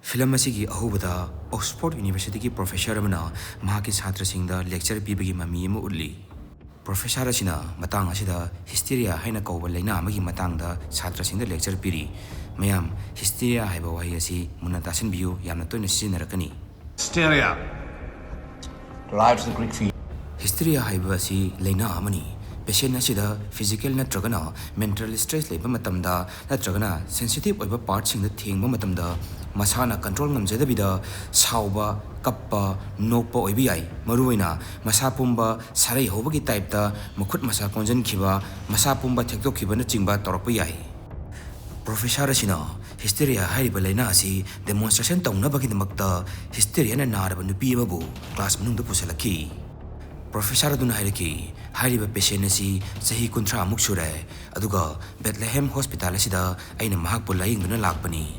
Film ꯑꯁꯤꯒꯤ ꯑꯍꯧꯕꯗ Oxford ꯌꯨꯅꯤꯚꯔꯁꯤꯇꯤꯒꯤ professor ꯑꯃꯅ ꯃꯍꯥꯛꯀꯤ ꯁꯥꯇ꯭ꯔꯁꯤꯡꯗ ꯂꯦꯛꯆꯔ ꯄꯤꯕꯒꯤ ꯃꯃꯤ ꯑꯃ ꯎꯠꯂꯤ꯫ ꯄ꯭ꯔꯣꯐꯦꯁꯔ ꯑꯁꯤꯅ ꯃꯇꯥꯡ ꯑꯁꯤꯗ ꯍꯤꯁꯇꯦꯔꯤꯌꯥ ꯍꯥꯏꯅ ꯀꯧꯕ ꯂꯩꯅꯥ ꯑꯃꯒꯤ ꯃꯇꯥꯡꯗ ꯁꯥꯇ꯭ꯔꯁꯤꯡꯗ ꯂꯦꯛꯆꯔ ꯄꯤꯔꯤ꯫ ꯃꯌꯥꯝ ꯍꯤꯁꯇꯦꯔꯤꯌꯥ ꯍꯥꯏꯕ ꯋꯥꯍꯩ ꯑꯁꯤ ꯃꯨꯟꯅ ꯇꯥꯁꯤꯟꯕꯤꯌꯨ, ꯌꯥꯝꯅ ꯇꯣꯏꯅ ꯁꯤꯖꯤꯟꯅꯔꯛꯀꯅꯤ꯫ Hysteria derives the Greek feeling. ꯍꯤꯁꯇꯦꯔꯤꯌꯥ ꯍꯥꯏꯕ ꯑꯁꯤ ꯂꯩꯅꯥ ꯑꯃꯅꯤ꯫ ꯄꯦꯁꯦꯟ ꯑꯁꯤꯗ ꯐꯤꯖꯤꯀꯦꯜ ꯅꯠꯇ꯭ꯔꯒꯅ ꯃꯦꯟꯇꯦꯜ ꯁ꯭ꯇ꯭ꯔꯦꯁ ꯂꯩꯕ ꯃꯇꯝꯗ ꯅꯠꯇ꯭ꯔꯒꯅ ꯁꯦꯟꯁꯤꯇꯤꯚ ꯑꯣꯏꯕ ꯄꯥꯔꯠꯁꯤꯡꯗ ꯊꯦꯡꯕ ꯃꯇꯝꯗ ꯃꯁꯥꯅ ꯀꯟꯇ꯭ꯔꯣꯜ ꯉꯝꯖꯗꯕꯤꯗ ꯁꯥꯎꯕ, ꯀꯞꯄ, ꯅꯣꯛꯄ ꯑꯣꯏꯕ ꯌꯥꯏ꯫ ꯃꯔꯨꯑꯣꯏꯅ ꯃꯁꯥ ꯄꯨꯝꯕ ꯁꯥꯔꯩ ꯍꯧꯕꯒꯤ ꯇꯥꯏꯞꯇ ꯃꯈꯨꯠ ꯃꯁꯥ ꯀꯣꯟꯖꯟꯈꯤꯕ, ꯃꯁꯥ ꯄꯨꯝꯕ ꯊꯦꯛꯇꯣꯛꯈꯤꯕꯅꯆꯤꯡꯕ ꯇꯧꯔꯛꯄ ꯌꯥꯏ꯫ ꯄ꯭ꯔꯣꯐꯦꯁꯔ ꯑꯁꯤꯅ ꯍꯤꯁꯇꯦꯔꯤꯌꯥ ꯍꯥꯏꯔꯤꯕ ꯂꯩꯅꯥ ꯑꯁꯤ ꯗꯦꯃꯣꯟꯁꯇ꯭ꯔꯦꯁꯟ ꯇꯧꯅꯕꯒꯤꯗꯃꯛꯇ ꯍꯤꯁꯇꯦꯔꯤꯌꯥꯅ ꯅꯥꯔꯕ ꯅꯨꯄꯤ ꯑꯃꯕꯨ ꯀ꯭ꯂꯥꯁ ꯃꯅꯨꯡꯗ ꯄꯨꯁꯤꯜꯂꯛꯈꯤ꯫ ꯄ꯭ꯔꯣꯐꯦꯁꯔ ꯑꯗꯨꯅ ꯍꯥꯏꯔꯛꯈꯤ, ꯍꯥꯏꯔꯤꯕ ꯄꯦꯁꯦꯟ ꯑꯁꯤ ꯆꯍꯤ 30ꯃꯨꯛ ꯁꯨꯔꯦ, ꯑꯗꯨꯒ ꯕꯦꯊꯂꯦꯍꯦꯝ ꯍꯣꯁꯄꯤꯇꯥꯜ ꯑꯁꯤꯗ ꯑꯩꯅ ꯃꯍꯥꯛꯄꯨ ꯂꯥꯌꯦꯡꯗꯨꯅ ꯂꯥꯛꯄꯅꯤ꯫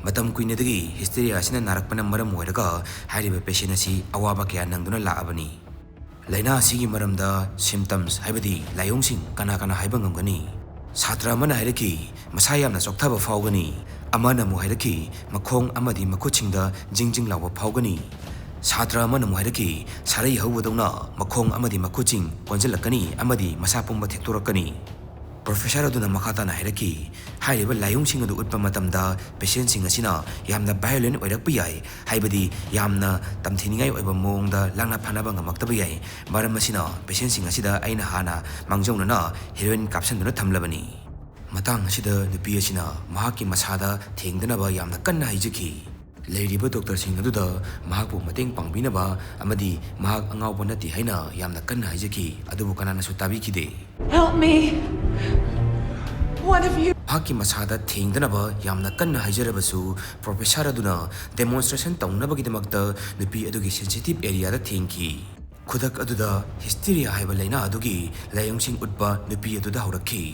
ꯃꯇꯝ ꯀꯨꯏꯅꯗꯒꯤ ꯍꯤꯁꯇꯦꯔꯤꯌꯥ ꯑꯁꯤꯅ ꯅꯥꯔꯛꯄꯅ ꯃꯔꯝ ꯑꯣꯏꯔꯒ ꯍꯥꯏꯔꯤꯕ ꯄꯦꯁꯦꯟ ꯑꯁꯤ ꯑꯋꯥꯕ ꯀꯌꯥ ꯅꯪꯗꯨꯅ ꯂꯥꯛꯑꯕꯅꯤ꯫ ꯂꯩꯅꯥ ꯑꯁꯤꯒꯤ ꯃꯔꯝꯗ ꯁꯤꯝꯇꯝꯁ ꯍꯥꯏꯕꯗꯤ ꯂꯥꯏꯑꯣꯡꯁꯤꯡ ꯀꯅꯥ ꯍꯥꯏꯕ ꯉꯝꯒꯅꯤ? ꯁꯥꯇ꯭ꯔ ꯑꯃꯅ ꯍꯥꯏꯔꯛꯈꯤ, ꯃꯁꯥ ꯌꯥꯝꯅ ꯆꯣꯛꯊꯕ ꯐꯥꯎꯒꯅꯤ꯫ ꯑꯃꯅ ꯑꯃꯨꯛ ꯍꯥꯏꯔꯛꯈꯤ, ꯃꯈꯣꯡ ꯑꯃꯗꯤ ꯃꯈꯨꯠꯁꯤꯡꯗ ꯖꯤꯡ ꯂꯥꯎꯕ ꯐꯥꯎꯒꯅꯤ꯫ ꯁꯥꯇ꯭ꯔ ꯑꯃꯅ ꯑꯃꯨꯛ ꯍꯥꯏꯔꯛꯈꯤ, ꯁꯥꯔꯩ ꯍꯧꯕꯗꯧꯅ ꯃꯈꯣꯡ ꯑꯃꯗꯤ ꯃꯈꯨꯠꯁꯤꯡ ꯀꯣꯟꯖꯜꯂꯛꯀꯅꯤ ꯑꯃꯗꯤ ꯃꯁꯥ ꯄꯨꯝꯕ ꯊꯦꯛꯇꯣꯔꯛꯀꯅꯤ꯫ ꯄ꯭ꯔꯣꯐꯦꯁꯔ ꯑꯗꯨꯅ ꯃꯈꯥ ꯇꯥꯅ ꯍꯥꯏꯔꯛꯈꯤ, ꯍꯥꯏꯔꯤꯕ ꯂꯥꯏꯑꯣꯡꯁꯤꯡ ꯑꯗꯨ ꯎꯠꯄ ꯃꯇꯝꯗ ꯄꯦꯁꯦꯟꯁꯤꯡ ꯑꯁꯤꯅ ꯌꯥꯝꯅ ꯚꯥꯏꯑꯣꯂꯦꯟ ꯑꯣꯏꯔꯛꯄ ꯌꯥꯏ, ꯍꯥꯏꯕꯗꯤ ꯌꯥꯝꯅ ꯇꯝꯊꯤꯅꯤꯡꯉꯥꯏ ꯑꯣꯏꯕ ꯃꯑꯣꯡꯗ ꯂꯥꯛꯅ ꯐꯥꯅꯕ ꯉꯝꯃꯛꯇꯕ ꯌꯥꯏ꯫ ꯃꯔꯝ ꯑꯁꯤꯅ ꯄꯦꯁꯦꯟꯁꯤꯡ ꯑꯁꯤꯗ ꯑꯩꯅ ꯍꯥꯟꯅ ꯃꯥꯡꯖꯧꯅꯅ ꯍꯦꯔꯣꯏꯟ ꯀꯥꯞꯁꯤꯟꯗꯨꯅ ꯊꯝꯂꯕꯅꯤ꯫ ꯃꯇꯥꯡ ꯑꯁꯤꯗ ꯅꯨꯄꯤ ꯑꯁꯤꯅ ꯃꯍꯥꯛꯀꯤ ꯃꯁꯥꯗ ꯊꯦꯡꯗꯅꯕ ꯌꯥꯝꯅ ꯀꯟꯅ ꯍꯥꯏꯖꯈꯤ꯫ ꯂꯩꯔꯤꯕ ꯗꯣꯛꯇꯔꯁꯤꯡ ꯑꯗꯨꯗ ꯃꯍꯥꯛꯄꯨ ꯃꯇꯦꯡ ꯄꯥꯡꯕꯤꯅꯕ ꯑꯃꯗꯤ ꯃꯍꯥꯛ ꯑꯉꯥꯎꯕ ꯅꯠꯇꯦ ꯍꯥꯏꯅ ꯌꯥꯝꯅ ꯀꯟꯅ ꯍꯥꯏꯖꯈꯤ, ꯑꯗꯨꯕꯨ ꯀꯅꯥꯅꯁꯨ ꯇꯥꯕꯤꯈꯤꯗꯦ꯫ Help me! One of you! ꯃꯍꯥꯛꯀꯤ ꯃꯁꯥꯗ ꯊꯦꯡꯗꯅꯕ ꯌꯥꯝꯅ ꯀꯟꯅ ꯍꯥꯏꯖꯔꯕꯁꯨ ꯄ꯭ꯔꯣꯐꯦꯁꯔ ꯑꯗꯨꯅ ꯗꯦꯃꯣꯟꯁꯇ꯭ꯔꯦꯁꯟ ꯇꯧꯅꯕꯒꯤꯗꯃꯛꯇ ꯅꯨꯄꯤ ꯑꯗꯨꯒꯤ ꯁꯦꯟꯁꯤꯇꯤꯚ ꯑꯦꯔꯤꯌꯥꯗ ꯊꯦꯡꯈꯤ꯫ ꯈꯨꯗꯛ ꯑꯗꯨꯗ ꯍꯤꯁꯇꯦꯔꯤꯌꯥ ꯍꯥꯏꯕ ꯂꯩꯅꯥ ꯑꯗꯨꯒꯤ ꯂꯥꯏꯑꯣꯡꯁꯤꯡ ꯎꯠꯄ ꯅꯨꯄꯤ ꯑꯗꯨꯗ ꯍꯧꯔꯛꯈꯤ꯫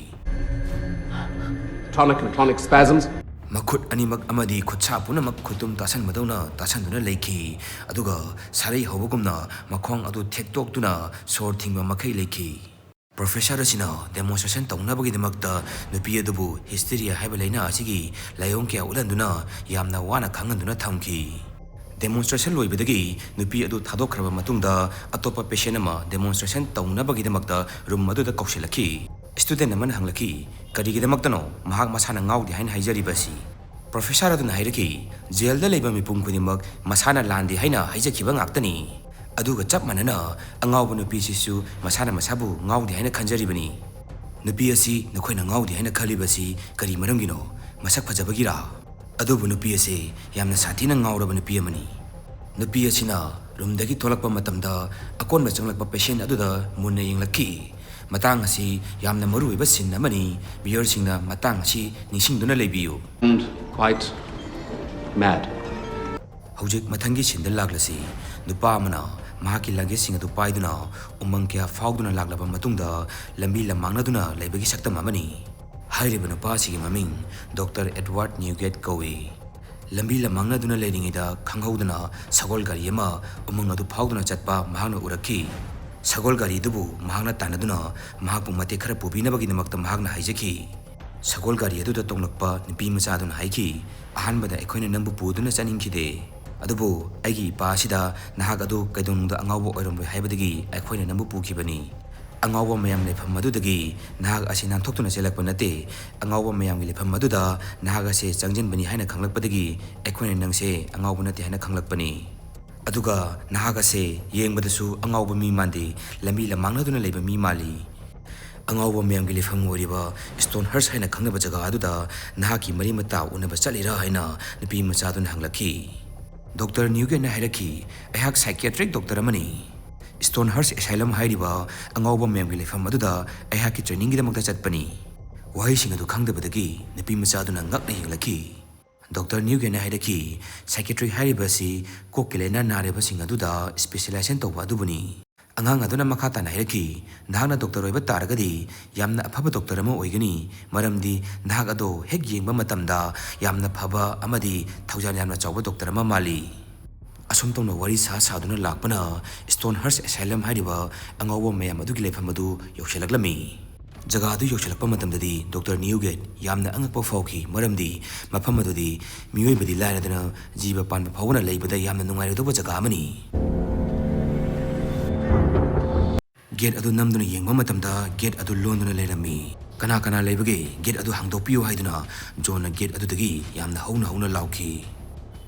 Tonic and clonic spasms. ꯃꯈꯨꯠ ꯑꯅꯤꯃꯛ ꯑꯃꯗꯤ ꯈꯨꯠꯁꯥ ꯄꯨꯝꯅꯃꯛ ꯈꯨꯇꯨꯝ ꯇꯥꯁꯟꯕꯗꯧꯅ ꯇꯥꯁꯟꯗꯨꯅ ꯂꯩꯈꯤ, ꯑꯗꯨꯒ ꯁꯥꯔꯩ ꯍꯧꯕꯒꯨꯝꯅ ꯃꯈꯣꯡ ꯑꯗꯨ ꯊꯦꯛꯇꯣꯛꯇꯨꯅ ꯁꯣꯔ ꯊꯤꯡꯕ ꯃꯈꯩ ꯂꯩꯈꯤ꯫ ꯄ꯭ꯔꯣꯐꯦꯁꯔ ꯑꯁꯤꯅ ꯗꯦꯃꯣꯟꯁꯇ꯭ꯔꯦꯁꯟ ꯇꯧꯅꯕꯒꯤꯗꯃꯛꯇ ꯅꯨꯄꯤ ꯑꯗꯨꯕꯨ ꯍꯤꯁꯇꯦꯔꯤꯌꯥ ꯍꯥꯏꯕ ꯂꯩꯅꯥ ꯑꯁꯤꯒꯤ ꯂꯥꯏꯑꯣꯡ ꯀꯌꯥ ꯎꯠꯍꯟꯗꯨꯅ ꯌꯥꯝꯅ ꯋꯥꯅ ꯈꯪꯍꯟꯗꯨꯅ ꯊꯝꯈꯤ꯫ ꯗꯦꯃꯣꯟꯁꯇ꯭ꯔꯦꯁꯟ ꯂꯣꯏꯕꯗꯒꯤ ꯅꯨꯄꯤ ꯑꯗꯨ ꯊꯥꯗꯣꯛꯈ꯭ꯔꯕ ꯃꯇꯨꯡꯗ ꯑꯇꯣꯞꯄ ꯄꯦꯁꯦꯟ ꯑꯃ ꯗꯦꯃꯣꯟꯁꯇ꯭ꯔꯦꯁꯟ ꯇꯧꯅꯕꯒꯤꯗꯃꯛꯇ ꯔꯨꯝ ꯑꯗꯨꯗ ꯀꯧꯁꯤꯜꯂꯛꯈꯤ꯫ ꯁ꯭ꯇꯨꯗꯦꯟ ꯑꯃꯅ ꯍꯪꯂꯛꯈꯤ, ꯀꯔꯤꯒꯤꯗꯃꯛꯇꯅꯣ ꯃꯍꯥꯛ ꯃꯁꯥꯅ ꯉꯥꯎꯗꯦ ꯍꯥꯏꯅ ꯍꯥꯏꯖꯔꯤꯕ ꯑꯁꯤ? ꯄ꯭ꯔꯣꯐꯦꯁꯔ ꯑꯗꯨꯅ ꯍꯥꯏꯔꯛꯈꯤ, ꯖꯦꯜꯗ ꯂꯩꯕ ꯃꯤꯄꯨꯝ ꯈꯨꯗꯤꯡꯃꯛ ꯃꯁꯥꯅ ꯂꯥꯟꯗꯦ ꯍꯥꯏꯅ ꯍꯥꯏꯖꯈꯤꯕ ꯉꯥꯛꯇꯅꯤ꯫ ꯑꯗꯨꯒ ꯆꯞ ꯃꯥꯟꯅꯅ ꯑꯉꯥꯎꯕ ꯅꯨꯄꯤꯁꯤꯁꯨ ꯃꯁꯥꯅ ꯃꯁꯥꯕꯨ ꯉꯥꯎꯗꯦ ꯍꯥꯏꯅ ꯈꯟꯖꯔꯤꯕꯅꯤ꯫ ꯅꯨꯄꯤ ꯑꯁꯤ ꯅꯈꯣꯏꯅ ꯉꯥꯎꯗꯦ ꯍꯥꯏꯅ ꯈꯜꯂꯤꯕꯁꯤ ꯀꯔꯤ ꯃꯔꯝꯒꯤꯅꯣ? ꯃꯁꯛ ꯐꯖꯕꯒꯤꯔꯥ? ꯑꯗꯨꯕꯨ ꯅꯨꯄꯤ ꯑꯁꯤ ꯌꯥꯝꯅ ꯁꯥꯊꯤꯅ ꯉꯥꯎꯔꯕ ꯅꯨꯄꯤ ꯑꯃꯅꯤ꯫ ꯅꯨꯄꯤ ꯑꯁꯤꯅ ꯔꯨꯝꯗꯒꯤ ꯊꯣꯛꯂꯛꯄ ꯃꯇꯝꯗ ꯑꯀꯣꯟꯕ ꯆꯪꯂꯛꯄ ꯄꯦꯁꯦꯟ ꯑꯗꯨꯗ ꯃꯨꯟꯅ ꯌꯦꯡꯂꯛꯈꯤ꯫ ꯃꯇꯥꯡ ꯑꯁꯤ ꯌꯥꯝꯅ ꯃꯔꯨꯑꯣꯏꯕ ꯁꯤꯟ ꯑꯃꯅꯤ꯫ ꯚꯤꯌꯔꯁꯤꯡꯅ ꯃꯇꯥꯡ ꯑꯁꯤ ꯅꯤꯡꯁꯤꯡꯗꯨꯅ ꯂꯩꯕꯤꯌꯨ꯫ And quite mad. ꯍꯧꯖꯤꯛ ꯃꯊꯪꯒꯤ ꯁꯤꯟꯗ ꯂꯥꯛꯂꯁꯤ꯫ ꯅꯨꯄꯥ ꯑꯃꯅ ꯃꯍꯥꯛꯀꯤ ꯂꯒꯦꯖꯁꯤꯡ ꯑꯗꯨ ꯄꯥꯏꯗꯨꯅ ꯎꯃꯪ ꯀꯌꯥ ꯐꯥꯎꯗꯨꯅ ꯂꯥꯛꯂꯕ ꯃꯇꯨꯡꯗ ꯂꯝꯕꯤ ꯂꯝꯃꯥꯡꯅꯗꯨꯅ ꯂꯩꯕꯒꯤ ꯁꯛꯇꯝ ꯑꯃꯅꯤ꯫ ꯍꯥꯏꯔꯤꯕ ꯅꯨꯄꯥ ꯑꯁꯤꯒꯤ ꯃꯃꯤꯡ ꯗꯣꯛꯇꯔ ꯑꯦꯗꯋꯥꯔꯗ ꯅ꯭ꯌꯨꯒꯦꯠ ꯀꯧꯏ꯫ ꯂꯝꯕꯤ ꯂꯝꯃꯥꯡꯅꯗꯨꯅ ꯂꯩꯔꯤꯉꯩꯗ ꯈꯪꯍꯧꯗꯅ ꯁꯒꯣꯜ ꯒꯥꯔꯤ ꯑꯃ ꯎꯃꯪ ꯑꯗꯨ ꯐꯥꯎꯗꯨꯅ ꯆꯠꯄ ꯃꯍꯥꯛꯅ ꯎꯔꯛꯈꯤ꯫ ꯁꯒꯣꯜ ꯒꯥꯔꯤ ꯑꯗꯨꯕꯨ ꯃꯍꯥꯛꯅ ꯇꯥꯟꯅꯗꯨꯅ ꯃꯍꯥꯛꯄꯨ ꯃꯇꯦꯛ ꯈꯔ ꯄꯨꯕꯤꯅꯕꯒꯤꯗꯃꯛꯇ ꯃꯍꯥꯛꯅ ꯍꯥꯏꯖꯈꯤ꯫ ꯁꯒꯣꯜ ꯒꯥꯔꯤ ꯑꯗꯨꯗ ꯇꯣꯡꯂꯛꯄ ꯅꯨꯄꯤ ꯃꯆꯥ ꯑꯗꯨꯅ ꯍꯥꯏꯈꯤ, ꯑꯍꯥꯟꯕꯗ ꯑꯩꯈꯣꯏꯅ ꯅꯪꯕꯨ ꯄꯨꯗꯨꯅ ꯆꯠꯅꯤꯡꯈꯤꯗꯦ, ꯑꯗꯨꯕꯨ ꯑꯩꯒꯤ ꯏꯄꯥ ꯑꯁꯤꯗ ꯅꯍꯥꯛ ꯑꯗꯨ ꯀꯩꯗꯧꯅꯨꯡꯗ ꯑꯉꯥꯎꯕ ꯑꯣꯏꯔꯝꯂꯣꯏ ꯍꯥꯏꯕꯗꯒꯤ ꯑꯩꯈꯣꯏꯅ ꯅꯪꯕꯨ ꯄꯨꯈꯤꯕꯅꯤ꯫ ꯑꯉꯥꯎꯕ ꯃꯌꯥꯝ ꯂꯩꯐꯝ ꯑꯗꯨꯗꯒꯤ ꯅꯍꯥꯛ ꯑꯁꯤ ꯅꯥꯟꯊꯣꯛꯇꯨꯅ ꯆꯦꯜꯂꯛꯄ ꯅꯠꯇꯦ꯫ ꯑꯉꯥꯎꯕ ꯃꯌꯥꯝꯒꯤ ꯂꯩꯐꯝ ꯑꯗꯨꯗ ꯅꯍꯥꯛ ꯑꯁꯤ ꯆꯪꯁꯤꯟꯕꯅꯤ ꯍꯥꯏꯅ ꯈꯪꯂꯛꯄꯗꯒꯤ ꯑꯩꯈꯣꯏꯅ ꯅꯪꯁꯦ ꯑꯉꯥꯎꯕ ꯅꯠꯇꯦ ꯍꯥꯏꯅ ꯈꯪꯂꯛꯄꯅꯤ꯫ ꯑꯗꯨꯒ ꯅꯍꯥꯛ ꯑꯁꯤ ꯌꯦꯡꯕꯗꯁꯨ ꯑꯉꯥꯎꯕ ꯃꯤ ꯃꯥꯟꯗꯦ, ꯂꯝꯕꯤ ꯂꯝꯃꯥꯡꯅꯗꯨꯅ ꯂꯩꯕ ꯃꯤ ꯃꯥꯜꯂꯤ꯫ ꯑꯉꯥꯎꯕ ꯃꯌꯥꯝꯒꯤ ꯂꯩꯐꯝ ꯑꯣꯏꯔꯤꯕ ꯁ꯭ꯇꯣꯟꯍꯔꯁ ꯍꯥꯏꯅ ꯈꯪꯅꯕ ꯖꯒꯥ ꯑꯗꯨꯗ ꯅꯍꯥꯛꯀꯤ ꯃꯔꯤ ꯃꯇꯥ ꯎꯅꯕ ꯆꯠꯂꯤꯔꯥ ꯍꯥꯏꯅ ꯅꯨꯄꯤ ꯃꯆꯥꯗꯨꯅ ꯍꯪꯂꯛꯈꯤ꯫ ꯗꯣꯛꯇꯔ ꯅ꯭ꯌꯨꯒꯦꯠꯅ ꯍꯥꯏꯔꯛꯈꯤ, ꯑꯩꯍꯥꯛ ꯁꯥꯏꯀꯤꯌꯥꯇ꯭ꯔꯤꯛ ꯗꯣꯛꯇꯔ ꯑꯃꯅꯤ꯫ ꯁ꯭ꯇꯣꯟꯍꯔꯁ ꯑꯦꯁꯥꯏꯂꯝ ꯍꯥꯏꯔꯤꯕ ꯑꯉꯥꯎꯕ ꯃꯌꯥꯝꯒꯤ ꯂꯩꯐꯝ ꯑꯗꯨꯗ ꯑꯩꯍꯥꯛꯀꯤ ꯇ꯭ꯔꯦꯅꯤꯡꯒꯤꯗꯃꯛꯇ ꯆꯠꯄꯅꯤ꯫ ꯋꯥꯍꯩꯁꯤꯡ ꯑꯗꯨ ꯈꯪꯗꯕꯗꯒꯤ ꯅꯨꯄꯤ ꯃꯆꯥꯗꯨꯅ ꯉꯛꯅ ꯌꯦꯡꯂꯛꯈꯤ꯫ ꯗꯣꯛꯇꯔ ꯅ꯭ꯌꯨꯒꯦꯠꯅ ꯍꯥꯏꯔꯛꯈꯤ, ꯁꯥꯏꯀꯤꯌꯥꯇ꯭ꯔꯤ ꯍꯥꯏꯔꯤꯕ ꯑꯁꯤ ꯀꯣꯛꯀꯤ ꯂꯥꯏꯅꯥ ꯅꯥꯔꯤꯕꯁꯤꯡ ꯑꯗꯨꯗ ꯁ꯭ꯄꯦꯁꯤꯑꯦꯂꯥꯏꯖꯦꯁꯟ ꯇꯧꯕ ꯑꯗꯨꯕꯨꯅꯤ꯫ ꯑꯉꯥꯡ ꯑꯗꯨꯅ ꯃꯈꯥ ꯇꯥꯅ ꯍꯥꯏꯔꯛꯈꯤ, ꯅꯍꯥꯛꯅ ꯗꯣꯛꯇꯔ ꯑꯣꯏꯕ ꯇꯥꯔꯒꯗꯤ ꯌꯥꯝꯅ ꯑꯐꯕ ꯗꯣꯛꯇꯔ ꯑꯃ ꯑꯣꯏꯒꯅꯤ, ꯃꯔꯝꯗꯤ ꯅꯍꯥꯛ ꯑꯗꯣ ꯍꯦꯛ ꯌꯦꯡꯕ ꯃꯇꯝꯗ ꯌꯥꯝꯅ ꯐꯕ ꯑꯃꯗꯤ ꯊꯧꯖꯥꯜ ꯌꯥꯝꯅ ꯆꯥꯎꯕ ꯗꯣꯛꯇꯔ ꯑꯃ ꯃꯥꯜꯂꯤ꯫ ꯑꯁꯨꯝ ꯇꯧꯅ ꯋꯥꯔꯤ ꯁꯥꯗꯨꯅ ꯂꯥꯛꯄꯅ ꯁ꯭ꯇꯣꯟꯍꯔꯁ ꯑꯦꯁꯥꯏꯂꯝ ꯍꯥꯏꯔꯤꯕ ꯑꯉꯥꯎꯕ ꯃꯌꯥꯝ ꯑꯗꯨꯒꯤ ꯂꯩꯐꯝ ꯑꯗꯨ ꯌꯧꯁꯤꯜꯂꯛꯂꯝꯃꯤ꯫ Jaga adu yokchalakpa matamdadi Dr. Newgate yamna angakpa fawki maramdi mafam adudi miyoibadi lairadana jiba panba phawna leibada yamna nungairadaba jaga amani. Gate adu namduna yengba matamda gate adu londuna leirami. Kana leibage gate adu hangdokpiyo haiduna John na gate adudagi yamna hauna lauki.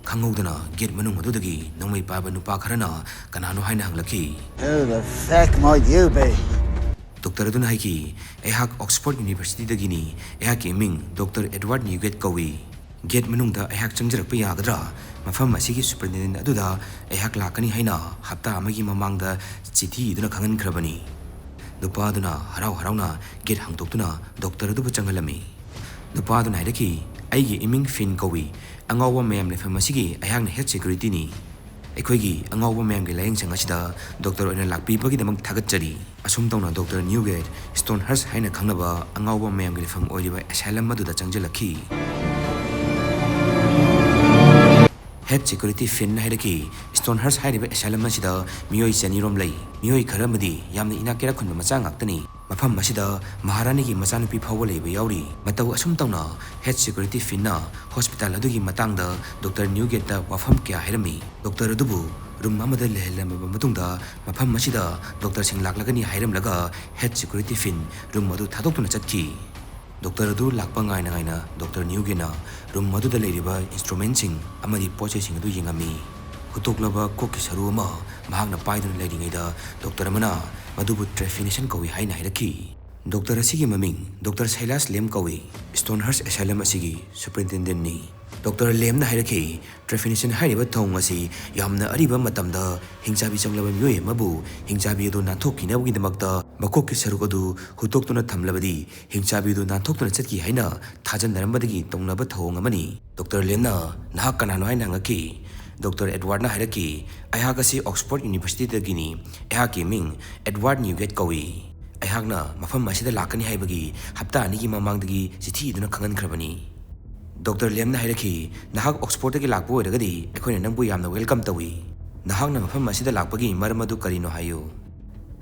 Khangaudana gate manung adudagi nongmai paba nupa kharana kanano haina hanglaki. Who the fuck might you be? Dr. Aduna haiki ehak Oxford University dagini ehak eming Dr. Edward Newgate kawi. Gate manungda ehak changjarakpa yagadra mafam asigi superintendent aduda ehak lakani haina hapta amagi mamangda chithi iduna khangan khrabani. Nupa aduna harauna gate hangdoktuna Dr. Aduba changalami. Nupa aduna haidaki aigi eming fin kawi angawa mayam lefam asigi ehak na health security ni. Ekoigi angawa mayam ge layeng changasida Dr. Oina lakpibagi damang thagatchari. Asum tawna Dr. Newgate Stonehearst haina khangnaba angawa mayam ge lefam oiriba asylum maduda changjalakhi. Head security fin haidaki Stonehearst hairiba asylum asida miyoi chanirom lei. Miyoi kharamadi yamna inakera khunba macha ngaktani. Mafam asida maharani gi machanupi phawwa leiba yauri. Mataw asum tawna head security finna hospital adugi matangda Dr. Newgate ta wafam kya hairami. Dr. Adubu room amada lehelamba matungda mafam asida Dr. Singh laklagani hairamlaga head security fin room adu thadokuna chatki. Dr. Adu lakpa ngaina Dr. Newgate na room maduda leiriba instrument sing amadi poche sing adu yengami. Hutoklaba kokki saru ama mahakna paiduna leiringaida Dr. Amana madubu definition kawi haina hairaki. Dr. Asigi maming Dr. Silas Lem kawi Stonehearst Asylum asigi superintendent ni. Dr. Lem na hairaki definition hairiba thong asi yamna ariba matamda hingchabi changlaba miyoi mabu hingchabi adu nathokkinabagi damakta makokki saruk adu hutoktuna thamlabadi hingchabi adu nathoktuna chatki haina thajanarambadagi tongnaba thong amani. Dr. Lem na nahak kanano haina ngaki. Dr. Edward na hairaki ayhagasi Oxford University dagini ehaki ming Edward Newgate kawi. Ayhagna mafam masida lakani haibagi hapta anigi mamangdagi chithi iduna khangan khrabani. Dr. Lem na hairaki nahak Oxford dagi lakbo oiragadi ekhoina nangbu yamna welcome tawi. Nahakna mafam masida lakpagi maramadu karino hayo.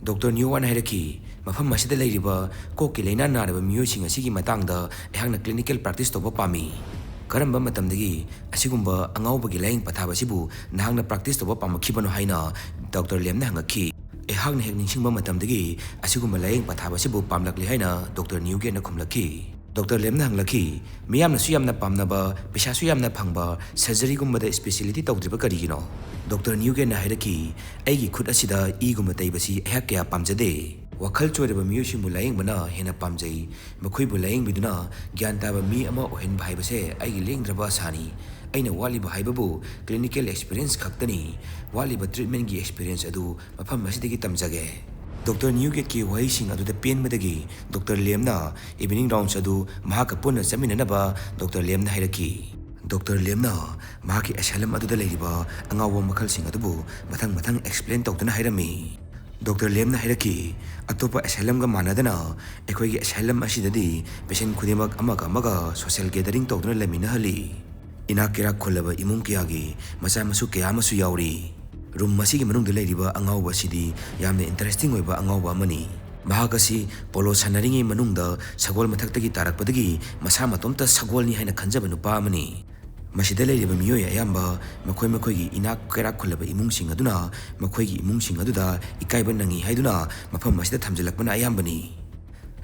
Dr. Newgate na hairaki mafam masida leiriba kokki leina naraba miyoising asigi matangda ehakna clinical practice toba pami. Karamba matamdagi asigumba angawbagi laying pathaba sibu nahakna practice toba pamakhibano haina Dr. Lem na hangakhi. Ehakna hek ningsingba matamdagi asigumba laying pathaba sibu pamlakli haina Dr. Newgate na khumlakhi. Dr. Lem na hanglakhi miyamna suyamna pamnaba pesa suyamna phangba surgery gumbada specialty tawdriba karigino. Dr. Newgate na hairaki aigi khut asida igumba taibasi ehak kya pamjade. Wakhal choiraba miyoshimu laying bana hena pamjai makhoibu laying biduna gyan taba mi ama ohen bhaibase aigi lengdraba sani aina waliba haibabu clinical experience khaktani waliba treatment gi experience adu mafam asidagi tamjage. Dr. Newgate ki wahising adu da pen madagi Dr. Lem na evening rounds adu mahaka punna chaminanaba Dr. Lem na hairaki. Dr. Lem na mahaki asylum adu da leiriba angawa makhal sing adu mathang explain tawduna hairami. Dr. Lem na hairaki atopa asylum ga manadana ekhoigi asylum asidadi patient khudimak amaga social gathering tawduna lamina hali. Inakira khulaba imung kiyagi macha masu kya masu yauri. Room masigi manungda leiriba Angaobasidi yamna interesting oiba angawba amani. Mahakasi polo sanaringi manungda sagol mathaktagi tarakpadagi masa matomta sagolni haina khanjaba nupa amani. Masida leiriba miyoi ayamba makhoigi inak kera khulaba imungsing aduna makhoigi imungsing aduda ikaiba nangi haiduna mafam masida thamjalakpana ayambani.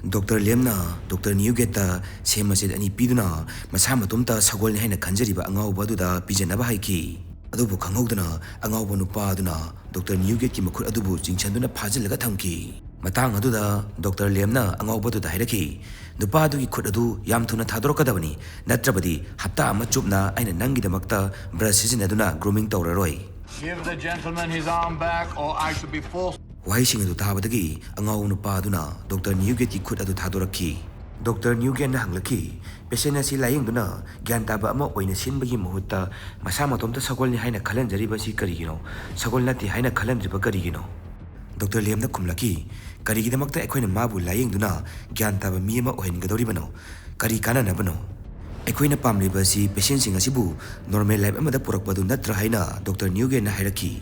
Dr. Lem na Dr. Newgate ta semasid ani piduna masa matomta sagolni haina khanjariba angawba aduda pijanaba haiki. Adubu khangaudana angawba nupa aduna Dr. Newgate ki makhut adubu jingchanduna phajilaga thamki. Matang aduda Dr. Lem na angawba aduda hairaki nupa adugi khut adu yam thuna thadorokadabani natrabadi hapta ama chupna aina nangidamakta brush sizinaduna grooming tawraroi. Give the gentleman his arm back or I shall be forced. Wahising adu thabadagi angaw nupa aduna Dr. Newgate ki khut adu thadorakhi. Dr. Newgate na hanglakhi patient asi layengduna gyan taba ama oina sinbagi mahutta masa matomta sagolni haina khalanjariba si karigino sagol nati haina khalanjriba karigino. Dr. Lem na khumlaki karigidamakta ekhoina mabu layengduna gyan taba mi ama ohengadoribano kari kananabano. Ekhoina pamliba si patient sing asibu normal life amada purakpadu natra haina Dr. Newgate na hairaki.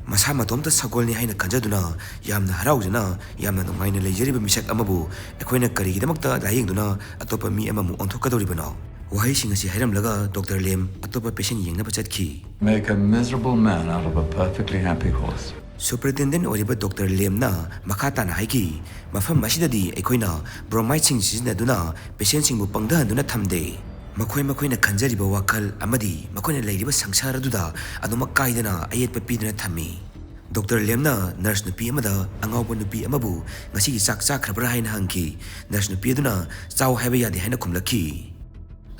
Masa matomta sagolni haina kanjaduna yamna haraujana yamna nungaina leijariba misak amabu ekhoina karigidamakta layengduna atopa mi amamu onthokadoribano wahayising asi hairamlaga Dr. Lem atopa patient yengnaba chatki. Make a miserable man out of a perfectly happy horse. Superintendent oriba Dr. Lem na makatana haiki mafam masidadi ekhoina bromide sing sizinaduna patient singbu pangdahanduna thamde makhoi khanjariba wakal amadi makhoi leiriba sangsara duda aduma kaidana ayet papiduna thammi. Dr. Lemna nurse nupi amada angawba nupi amabu ngasi sak kharbra haina hangki nurse nupi aduna chaw haiba yadi haina khumlaki.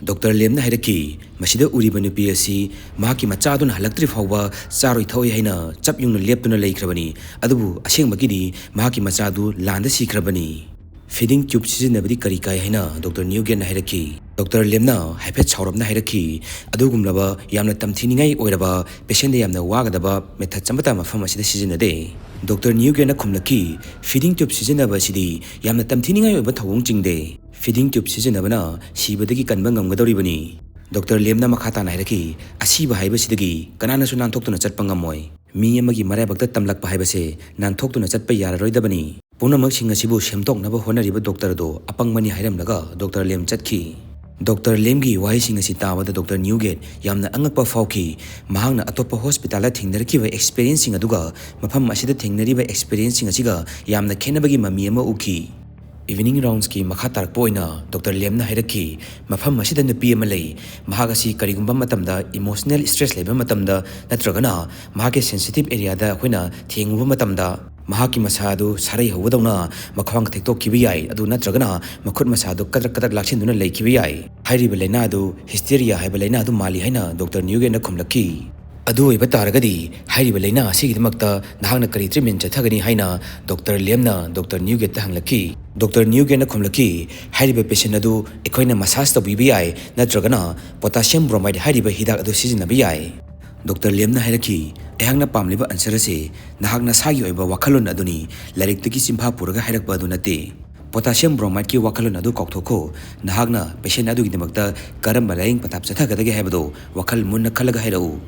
Dr. Lemna hairaki masida uriba nupi asi mahaki machaduna halaktri fawba charoi thoi haina chapyungna leptuna leikrabani adubu asengmagidi mahaki machadu landa sikrabani. Feeding tube sizinabadi kari kai haina Dr. Newgen hairaki. Dr. Lemna haipet chaurabna hairaki adugumlaba yamna tamthiningai oiraba patient yamna wagadaba method chamata mafam asida sizinade. Dr. Newgen khumlaki feeding tube sizinaba sidi yamna tamthiningai oiba thawung chingde. Feeding tube sizinabana sibadagi kanba ngamgadoribani. Dr. Lemna makhatana hairaki asiba haiba sidagi kanana su nanthokuna chatpa ngamoi. Mi amagi maraibakta tamlakpa haibase nanthokuna chatpa yararoidabani. Punamak singasibu semtoknaba honariba doctor do apangmani hairamlaga Dr. Lem chatki. Dr. Lemgi wahayising asi tabada Dr. Newgate yamna angakpa fawki mahangna atopa hospital thingnarkiba experiencing aduga mafam asida thingnariba experiencing asiga yamna khenabagi mami ama uki. Evening rounds ki makha tarkpa oina Dr. Lemna hairaki mafam asida nupi ama lei mahagasi karigumba matamda emotional stress leba matamda natragana mahake sensitive area da akoina thenguba matamda mahaki masadu sarai hawdawna makhwang thektok kibiyai adu natragana makhut masadu kadrak laksinduna leikibiyai hairiba leina adu hysteria haiba leina adu mali haina Dr. Newgen na khumlaki. Adu iba taragadi hairiba leina asigidamakta nahangna kari treatment chathagani haina Dr. Lemna Dr. Newgen ta hanglaki. Dr. Newgen na khumlaki hairiba patient adu ekhoina massage tawbibiyai natragana potassium bromide hairiba hidak adu sizinabiyai. Dr. Lemna hairaki ehangna pamliba answer ase nahakna sagi oiba wakhalon aduni lariktagi simha puraga hairakpa adu nate. Potassium bromide ki wakhalon adu kokthoko nahakna patient adu gidamakta karamba laying patap chathagadagi haibado wakhal munna khalaga hairau.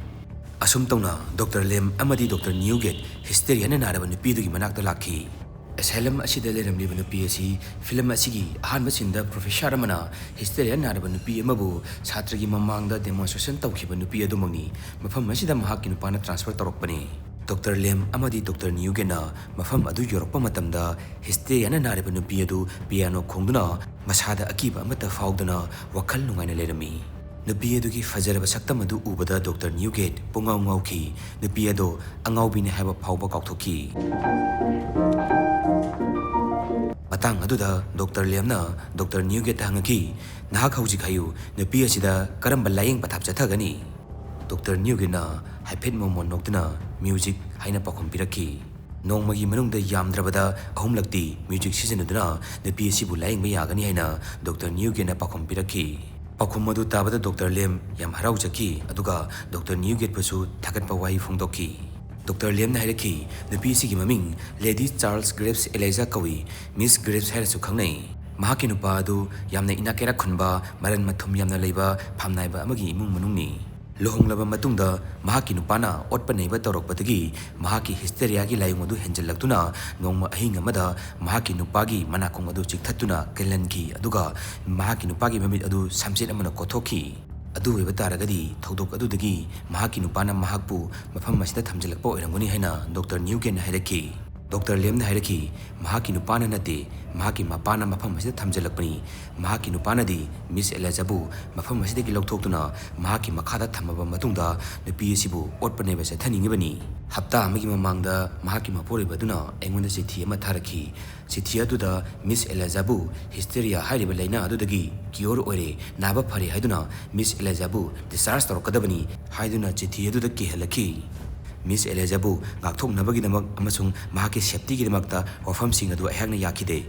Asum tawna Dr. Lem amadi Dr. Newgate hysteria na naraba nupi dugi manakta lakhi. Asylum asida leramliba nupi asi film asigi ahanba sinda professor amana hysteria naraba nupi amabu satragi mamangda demonstration tawkhiba nupi adumangni mafam asida mahakki nupana transfer torokpani. Dr. Lem amadi Dr. Newgen na mafam adu yorokpa matamda hysteria na naraba nupi adu piano khongduna masada akiba amata fawduna wakhal nungaina lerami. Nupi adugi fajaraba saktam adu ubada Dr. Newgate pungaw ngawki nupi ado angawbini haiba phawba kauthoki. Matang aduda Dr. Lemna Dr. Newgate hangaki nahak hawjik hayu nupi asida karamba layeng pathap chathagani. Dr. Newgate na haiphet momon noktuna music haina pakhom piraki. Nongmagi manungda yamdrabada ahumlakti music sizinaduna nupi asibu layeng ba yagani haina Dr. Newgate na pakhom piraki. Pakhom adu tabada Dr. Lem yam haraujaki aduga Dr. Newgate pasu thagatpa wahi phongdoki. Dr. Lemna hairaki nupi sigi maming Lady Charles Graves Eliza kawi Miss Graves hairasu khangnai. Mahaki nupa adu yamna inakera khunba maran mathum yamna leiba phamnaiba amagi imung manungni. Lohonglaba matungda mahaki nupana otpa neiba torokpatagi mahaki hysteria gi layung adu henjalaktuna nongma ahinga mada mahaki nupagi manakong adu chikthatuna kelanki aduga mahaki nupagi mamit adu samset amana kothoki. Adu weba taragadi thodok adudagi mahaki nupana mahakpu mafam masida thamjalakpa oirangoni haina Dr. Newgen hairaki. Dr. Lemna hairaki mahaki nupana nate mahaki mapana mafam masida thamjalakpani mahaki nupana di Miss Elizabu mafam masida gi lokthokuna mahaki makhada thamaba matungda nupi asibu otpa neba sathaningibani. Hapta amagi mamangda mahaki maporibaduna engonda chithi ama tharaki. Chithi aduda Miss Elizabu hysteria hairiba laina adudagi kior oire naba phare haiduna Miss Elizabu discharge torokadabani haiduna chithi aduda kihalaki. Miss Elizabu ngakthok nabagidamak amasung mahaki safety gidamakta wafam sing adu ahakna yakide.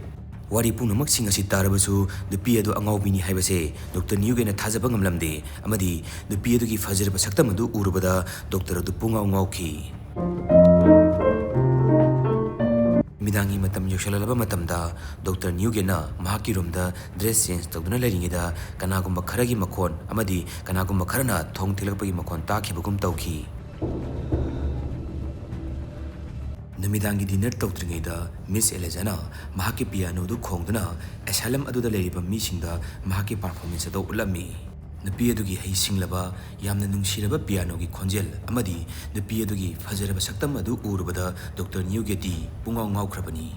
Wari punamak sing asi tarabasu nupi adu angawbini haibase Dr. Newgen na thajaba ngamlamde amadi nupi adu gi fajarba saktam adu urubada Dr. adu pungaw ngawki. Midangi matam yoshalalaba matamda Dr. Newgen na mahaki roomda dress change tawduna laringida kanagumba kharagi makhon amadi kanagumba kharana thong thilakpagi makhon takhibagum tawki. Numidangi dinner tawtringaida Miss Elizana mahaki piano du khongduna asylum aduda leriba misingda mahaki performance ado ulami nupi adugi hei singlaba yamna nungsiraba piano gi khonjel amadi nupi adugi fajaraba saktam adu urubada Dr. Newgeti pungaw ngawkhrabani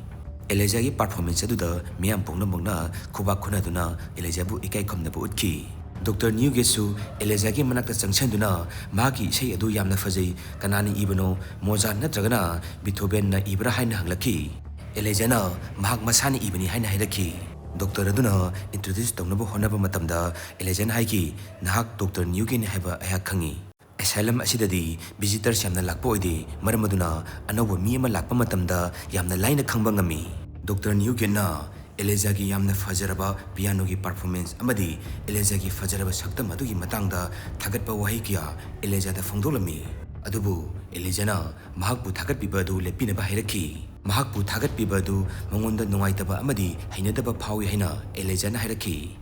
Eliza gi performance aduda miyam pongnamongna khuba khunaduna Eliza bu ikai khomnabu utki Dr. Newgesu Eliza gi manakta changchanduna magi sei adu yamna fajai kanani ibano Mozart natragana Beethoven na ibra haina hanglaki Eliza na mahak masani ibani haina hairaki Dr. aduna introduce tongnabu honaba matamda Eliza na haiki nahak Dr. Newgen haiba ayak khangi Asylum asidadi visitors yamna lakpa oide maramaduna anawba mi ama lakpa matamda yamna laina khangba ngami Dr. Newgen na Eliza gi yamna fajaraba piano gi performance amadi Eliza gi fajaraba saktam adugi matangda thagatpa wahi kya Eliza da phongdolami adubu Eliza na mahakpu thagatpiba adu lepinaba hairaki mahakpu thagatpiba adu mangonda nungaitaba amadi hainadaba phawi haina Eliza na hairaki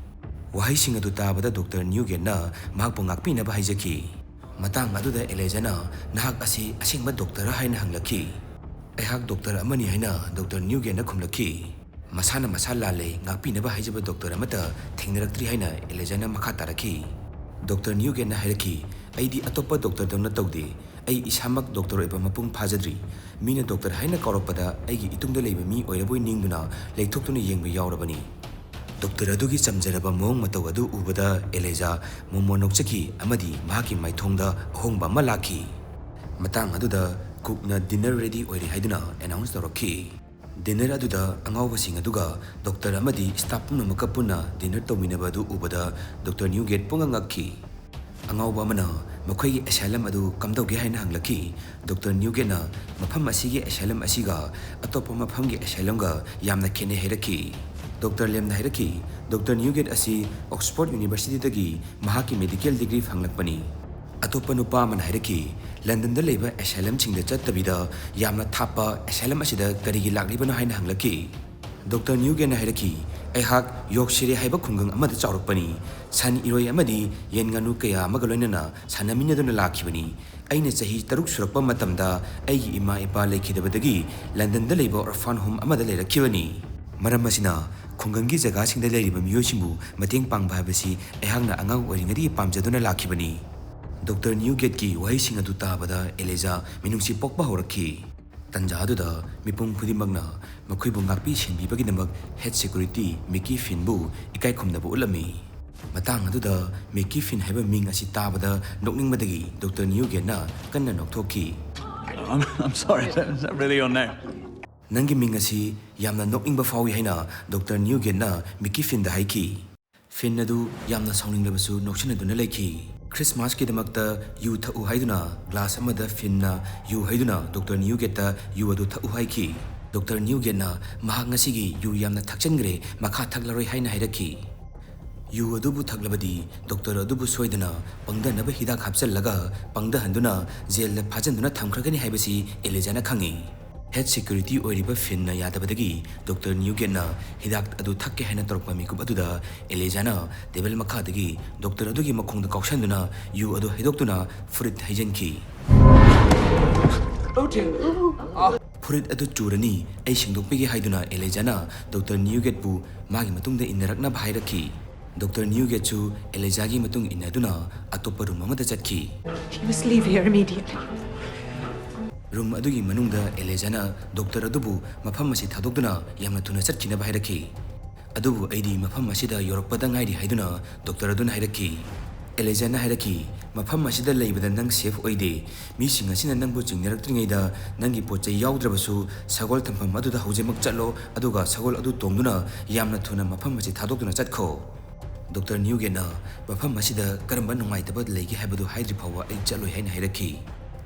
wahi sing adu tabada Dr. Newgen na mahakpu ngakpinaba haijaki matang aduda Eliza na nahak asi asengba doctor haina hanglaki aihak doctor amani haina Dr. Newgen na khumlaki Masana masala le ngakpinaba haijaba doctor amata thengnaraktri haina Eliza na makha taraki Dr. Newgen na hairaki aidi atopa doctor damna tawde ai isamak doctor oiba mapung phajadri mina doctor haina kauropada aigi itungda leiba mi oiraboi ningduna leithoktuna yengba yaurabani doctor adugi chamjaraba mong mataw adu ubada Eliza momo nokchaki amadi mahaki maithongda ahongba ma laki matang aduda cookna dinner ready oire haiduna announce toraki Dinner aduda Angaobasing aduga Dr. amadi staff pumnamaka punna dinner tawminaba adu ubada Dr. Newgate pungangakki Angaoba amana makhoi asylum adu kamdauge haina hanglaki Dr. Newgate na mafam asigi asylum asiga atopa mafamgi asylum ga yamna khene hairaki Dr. Lem na hairaki Dr. Newgate asi Oxford University dagi mahaki medical degree hanglakpani atopa nupa man hairaki London da leiba asylum chingda chattabida yamna thapa asylum asida karigi laklibana haina hanglaki Dr. Newgen hairaki aihak Yorkshire haiba khungang amada chawrukpani san iroi amadi yenganu kaya amagaloinana sanaminaduna lakhibani aina chahi taruk surakpa matamda aigi ima ipa lekhidabadagi London da leiba orphan home amada leirakibani maram asina khungangi jaga singda leiriba miyoisimbu mateng pangba habasi aihakna angang oringadi pamjaduna lakhibani Dr. Newgate ki wahi sing adu tabada Eliza minungsi pokba horaki tanja aduda mipung khudimagna makhoibu ngakpi sinbibagi namak head security Mickey Finn bu ikai khumnabu ulami matang aduda Mickey Finn haiba ming asi tabada nokningmadagi Dr. Newgate na kanna nokthoki I'm sorry, is that really your name? Nangi ming asi yamna nokningba fawi haina Dr. Newgate na Mickey Finn da haiki Finn adu yamna sawninglabasu noksinaduna leiki Christmas ki damakta yu thau haiduna glass amada finna yu haiduna Dr. Newgate ta yu adu thau haiki Dr. Newgate na mahak ngasigi yu yamna thakchangre makha thaklaroi haina hairaki yu adubu thaklabadi Dr. adubu soidana pangdanaba hidak hapchallaga pangdahanduna jail da phajanduna thamkhragani haibasi Eliza na khangi head security oiriba finna yadabadagi Dr. Newgate na hidak adu thakke haina torokpa mikub aduda Eliza na table makhadagi Dr. adugi makhongda kaushanduna yu adu hidoktuna furit haijanki furit adu churani ai singdokpigi haiduna Eliza na Dr. Newgate bu magi matungda innarakna bhairaki Dr. Newgate chu Eliza gi matung inaduna atopa room amada chatki You must leave here immediately. Room adugi manungda Eliza na Dr. adubu mafam asi thadokduna yamna thuna chatkinaba hairaki adubu aidi mafam asida yorakpada ngairi haiduna Dr. aduna hairaki Eliza na hairaki mafam asida leibada nang safe oide mising asina nangbu chingnaraktringaida nangi pochai yaudраbasu sagol thampham aduda haujemak chatlo aduga sagol adu tongduna yamna thuna mafam asi thadokduna chatko Dr. Newgate na mafam asida karamba nungaitaba leigi haibadu haidri phawa ai chatloi haina hairaki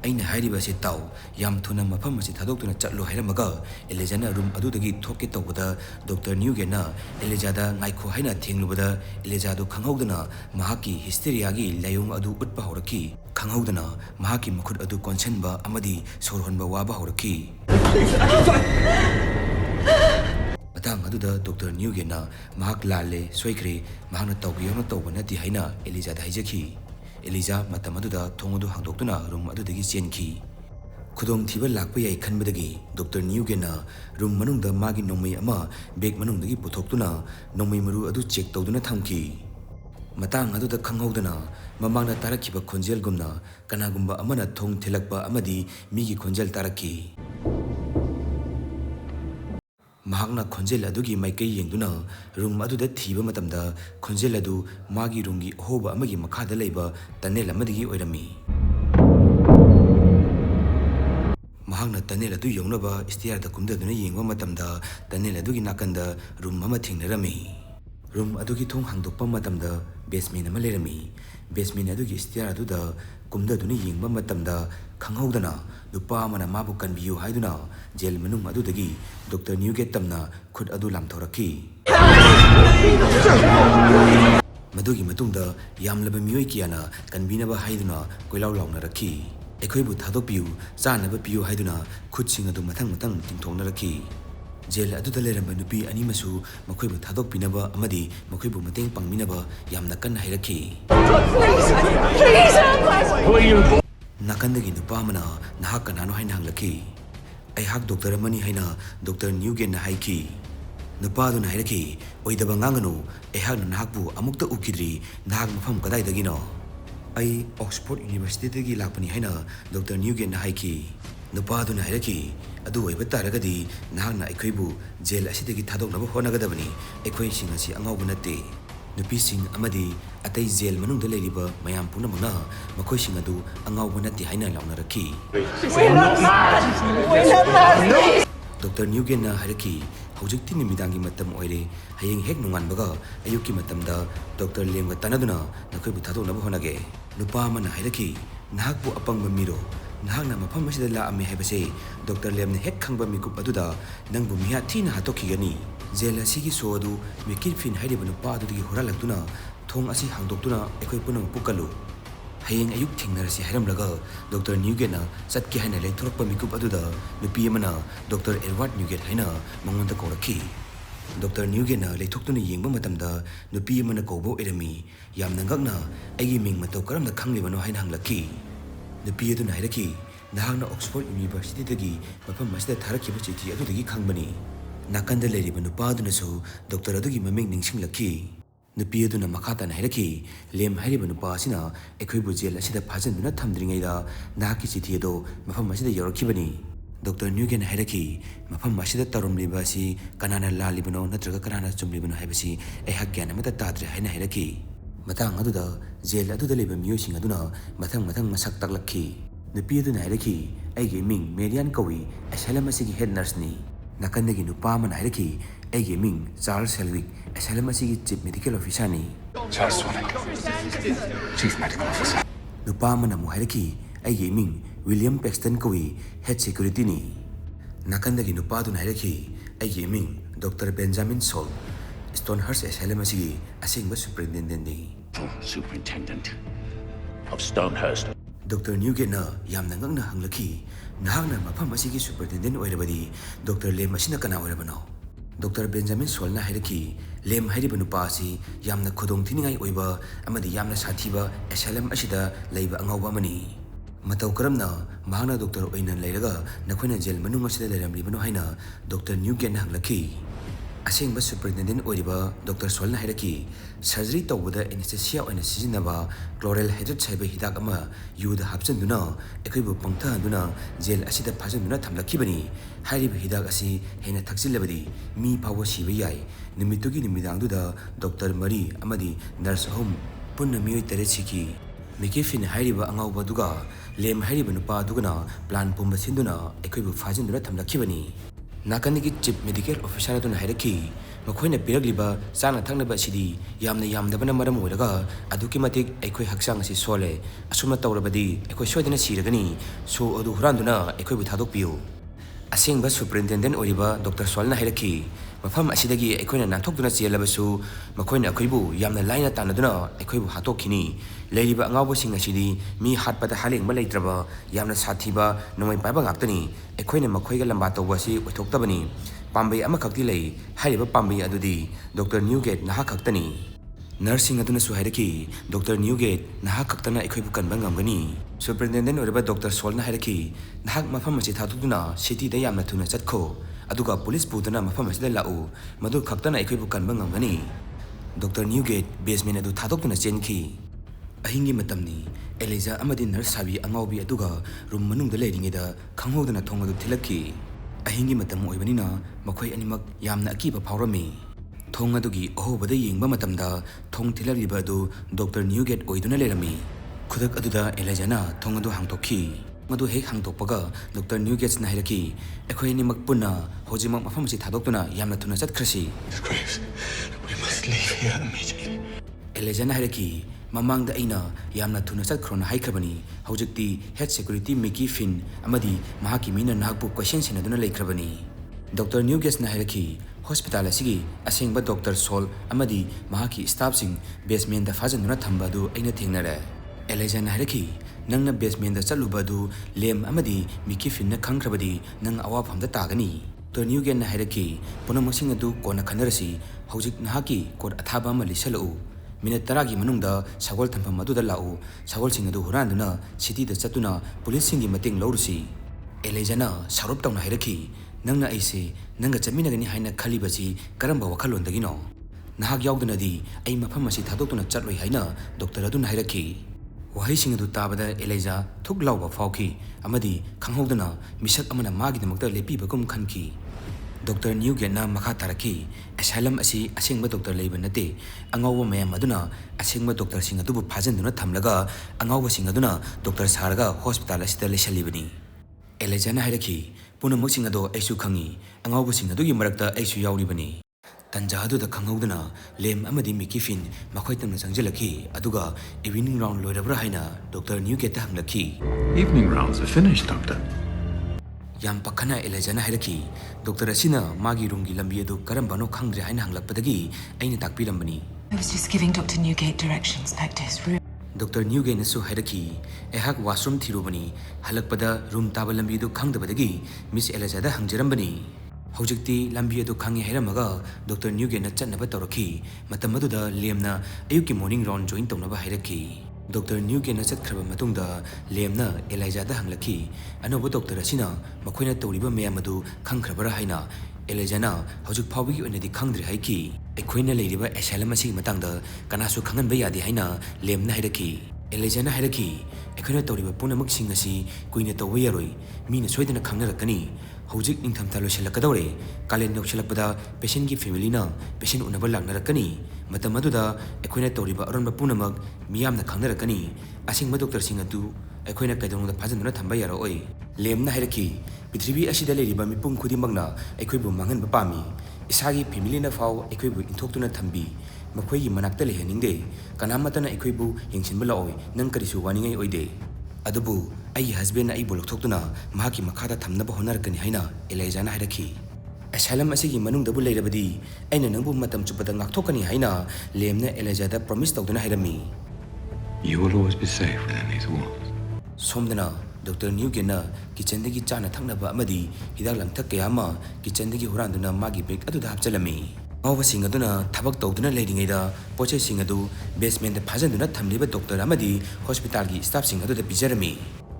aina hairiba se taw yam thuna mafam asi thadokduna chatlo hairamaga Eliza na room adudagi thokke tawbada Dr. Newgate na Eliza da ngaikho haina thenglubada Eliza du khanghaudana mahaki Hysteria gi layong adu utpa horaki khanghaudana mahaki makhut adu konsenba amadi sorhonba waba horaki matang aduda Dr. Newgate na mahak lalle soikre mahana tawgiyona tawbana di haina Eliza da haijaki Eliza matam aduda thong adu hangdoktuna room adudagi chenki Khudong thiba lakpa yai khanbadagi Dr. Newgena room manungda magi nongmai ama bag manungdagi puthoktuna nongmai maru adu check tawduna thamki. Matang aduda khanghaudana mamangna tarakhiba khonjel gumna kanagumba amana thong thilakpa amadi migi khonjel tarakhi. Mahakna khonjel adugi maikai yengduna room aduda thiba matamda khonjel adu magi roomgi hoba amagi makhada leiba tunnel amadigi oirami. Mahakna tunnel adu yongnaba Hysteria da kumdaduna yengba matamda tunnel adugi nakanda room ama thingnarami. Room adugi thong hangdokpa matamda basement ama lerami. Basement adugi Hysteria aduda kumdaduna yengba matamda khanghaudana nupa amana mabu kanbiyu haiduna jail manung adudagi Dr. Newgate tamna khud adu lamthorakhi. Madugi matungda yamlaba miyoi kiyana kanbinaba haiduna koilaw lawnaraki. Ekhoibu thadokpiu chanaba piu haiduna khutsinga du mathang tingthongnarakhi. Jail aduda leramba nupi ani masu makhoibu thadokpinaba amadi makhoibu mateng pangminaba yamna kan hairakhi. Nakandagi nupa amana nahak kanano haina hanglakhi. Aihak doctor amani haina Dr. Newgate na haiki. Nupa aduna hairakhi oidaba nganganu aihak nahakbu amukta ukidri nahak mafam kadaidagino. I Oxford University dagi lakpani haina Dr. Newgate na haiki. Nupa aduna hairaki adu oiba taragadi nahakna aikhoibu jail asidagi thadoknaba honagadabani aikhoi sing asi angauba natte. Nupi sing amadi atai jail manungda leiriba mayam punamana makhoi sing adu angauba natte haina lawnaraki. We're not mad! We're not mad! Dr. Newgate na hairaki hojikti nimidangi matam oire hayeng hek nunganbaga ayuki matamda Dr. Lemga tanaduna nakhoibu thadoknaba honage. Nupa amana hairaki nahakbu apangba miro nahakna mafam asida laami haibase Dr. Lemna hek khangba mikup aduda nangbu miha thina hatokhigani. Jail asigi so adu mikir fin hairiba nupa adudagi horalaktuna thong asi hangdoktuna ekhoi punam pukalu. Hayeng ayuk thingnarasi hairamlaga Dr. Newgate na satki haina leithorokpa mikup aduda nupi amana Dr. Edward Newgate haina mangonda kaurakhi. Dr. Newgate na leithoktuna yengba matamda nupi amana kaubo oirami yamna ngakna aigi ming matau karamda khanglibano haina hanglakhi. Nupi aduna hairaki nahakna Oxford University dagi mafam asida tharakhiba chithi adudagi khangbani. Nakanda leiriba nupa adunasu Dr. adugi maming ningsinglakhi. Nupi aduna makhatana hairaki Lem hairiba nupa asina ekhoibu jail asida phajanduna thamdringaida nahakki chithi ado mafam asida yorakhibani. Dr. Newgate na hairaki mafam asida tarumliba asi kanana lalibano natraga kanana chumlibano haibasi aihak gyan amata tadre haina hairaki. Matang aduda jail aduda leba miyosing aduna mathang masak taklakhi. Nupi aduna hairaki aigi ming Marian kawi Asylum asigi head nurse ni. Nakandagi nupa amana hairaki aigi ming Charles Selwick Asylum asigi chief medical officer ni. Charles Selwick, chief medical officer. Nupa amana mu hairaki aigi ming William Paxton kawi head security ni. Nakandagi nupa aduna hairaki aigi ming Dr. Benjamin Sol Stonehearst Asylum asigi asengba superintendent ni. Superintendent of Stonehearst. Dr. Newgate na yamna ngakna hanglakhi nahakna mafam asigi superintendent oirabadi Dr. Lem asina kana oirabano. Dr. Benjamin Sol na hairaki Lem hairiba nupa asi yamna khudong thiningai oiba amadi yamna sathiba Asylum asida leiba angauba amani. Matau karamna mahana Dr. oinan leiraga nakhoina jail manung asida leiramlibano haina Dr. Newgate na hanglakhi. Asengba superintendent oiriba Dr. Sol na hairaki surgery tawbada anesthesia oina sizinaba chloral hydrate saiba hidak ama yuda hapchanduna ekhoibu pangthanduna jail asida phajanduna thamlakhibani. Hairiba hidak asi hena thaksilabadi mi phawa siba yai. Nimitugi nimidangduda Dr. Mari amadi nurse home punna miyoi tare siki. Mikifin hairiba angauba duga Lem hairiba nupa dugana plan pumba sinduna ekhoibu phajanduna thamlakhibani. Nakanigi chief medical officer aduna hairaki makhoina piragliba chana thangnaba sidi yamna yamdabana maram oiraga aduki matik aikhoi haksang asi sole asuma tawrabadi aikhoi soidana siragani so adu huranduna aikhoi bu thadokpiu. Asengba superintendent oiriba Dr. Solna hairaki mafam asidagi aikhoina nanthokduna chelabasu makhoina akhoibu yamna laina tanaduna aikhoibu hatokhini. Leiriba angawbasing asidi mi hatpada halengba leitraba yamna sathiba nomai paiba ngaktani aikhoina makhoiga lamba tawbasi oithoktabani. Pambai ama khakti lei hairiba pambai adudi Dr. Newgate naha khaktani. Nursing aduna su hairaki Dr. Newgate naha khaktana aikhoibu kanba ngamgani Superintendent oriba Dr. Sol na hairaki nahak mafam asi thaduduna city da yamna thuna chatko aduga police putana mafam asi da lau madu khaktana ekhoi bu kanba ngamani Dr. Newgate basement adu thadokuna chenki ahingi matamni Eliza amadi nurse sabi angaubi aduga room manungda leiringeda khanghodana thong adu thilakki ahingi matam oibanina makhoi animak yamna akiba phawrami thong adugi ohobada yengba matamda thong thilariba adu Dr. Newgate oiduna lerami खुदक अदुदा एलेजाना थोंग अदु हांगतोखी मदु हेक हांगतोपगा doctor Newgates ना hierarchy एखोय निमक पुना होजिमक मफम सि थादोक्तुना यामना थुना चतख्रसि We must leave here immediately. एलेजाना हायरकी ममांग दा अइना यामना थुना चतख्रोना हाइखबनी हौजिकती हेड सिक्युरिटी मिकी फिन अमदी महाकी मीना नागपु क्वेश्चन सिनदुना लेख्रबनी डॉक्टर न्यूगेट्स ना हायरकी हॉस्पिटल असिगी असेंगबा डॉक्टर सोल अमदी महाकी स्टाफ सिंग बेसमेंट दा फाजनुना थंबादु अइना थेंगनरे Eliza Naraki, Nang basement the Salubadu, Lem Amadi, Miki Finna Kankrabadi, Nang Awa from the Tagani. To Nugan Haraki, Ponamosinadu, Kona Kanarasi, Hojik Nahaki, Kod Ataba Malisalu, Minataragi Manunda, Sawal Tampa Maduda Lau, Sawal Singadu Huranduna, City the Satuna, Police in the Mating Lorsi. Elizana, Sarup down Haraki, Nanga Ise, Nanga Chaminagani Haina Kalibasi, Karamba Wakalon Dagino. Nahak Yaudunadi, I Mapamasi Tadokuna Chatway Haina, Dr. Adun Haraki. Wahayising adu tabada Eliza thuk lauba fauki amadi khanghodana misak amana magi damakta lepi bakum khanki Dr. Newgate na makha taraki Asylum asi asengba doctor leiba nate angawa mayam aduna asengba doctor sing adu bu phajanduna thamlaga angawa sing aduna Dr. Sarga hospital asita lesalibani Eliza na hairaki punamuk sing ado aisu khangi angawa sing adu gi marakta aisu yauribani Tanjadu the Kangodana, Lem Amadi Mikifin, Makoitan Sangelaki, Aduga, evening round Lorabra Haina, Dr. Newgate Hanglaki. Evening rounds are finished, Doctor. Yam Pakana Elezana Heraki, Dr. Asina, Magi Rungi Lambiado, Karambano Kangri Haina Hanglapatagi, Aina Takpirambani. I was just giving Dr. Newgate directions back to his room. Dr. Newgate Nasu Heraki, Ehak washroom Tirubani, Halakpada, Room Tabalambido Kangdabadagi, Miss Elezada Hangjirambani. Hojikti Lambiado Kangi Heramaga, Dr. Newgate Natchanaba Toraki, Matamaduda, Liamna, Ayuki morning round joint Tonava Heraki. Dr. Newgate Natchat Kraba Matunda, Liamna, Eliza Hanglaki, Anobo Dr. Asina, Makwena Toriba Mayamadu, Kankrabara Haina, Elizana, Hojuk Pawi and the Kangri Haiki, a queen lady by Ashalamasi Matanga, Kanasu Kangan Bayadi Haina, Liamna Hedaki. Elizana Hedaki, a queen Toriba Punamak Singasi, Queen at the Wayaroi, mean a Sweden Kangarakani. Hojik income talo shalakadore, Kalen of Shalapada, patient give familina, patient unabalak narakani, Matamaduda, Equina Toriba Aramba Punamag, Miam the Kandarakani, Asingba Dr. Singatu, Equina Kadon the Pazan Tambayara Oi, Lem Naheraki, Bitribi Ashida Lady Bamipum Kudimagna, Equibu Mangan Bapami, Isagi Pimilina Fau, Equibu in Tokuna Tambi, Makwe Manaktali Henning Kanamatana Equibu, Yingsinbala Oi, Nankarisu Waning Oide. Adubu, ay husband na ibulok tokuna, mahaki makata tamna ba honarkani haina, Eliza na hairaki. Asylum asigi manung dabu layrabadi, ay nanangbu matam chupata ngaktokani haina, Lem na Eliza da promise tokuna hairami. You will always be safe within these walls. Somdana, Dr. Newgate na kitchendagi chana thaknaba amadi, hidak langthak kayama, kitchendagi huranduna magi bag adu da hapchalami. Awasing aduna tabak tokduna leiringaida poche singadu basement phajanduna thamliba doctor amadi hospital gi staff sing adu da pijarami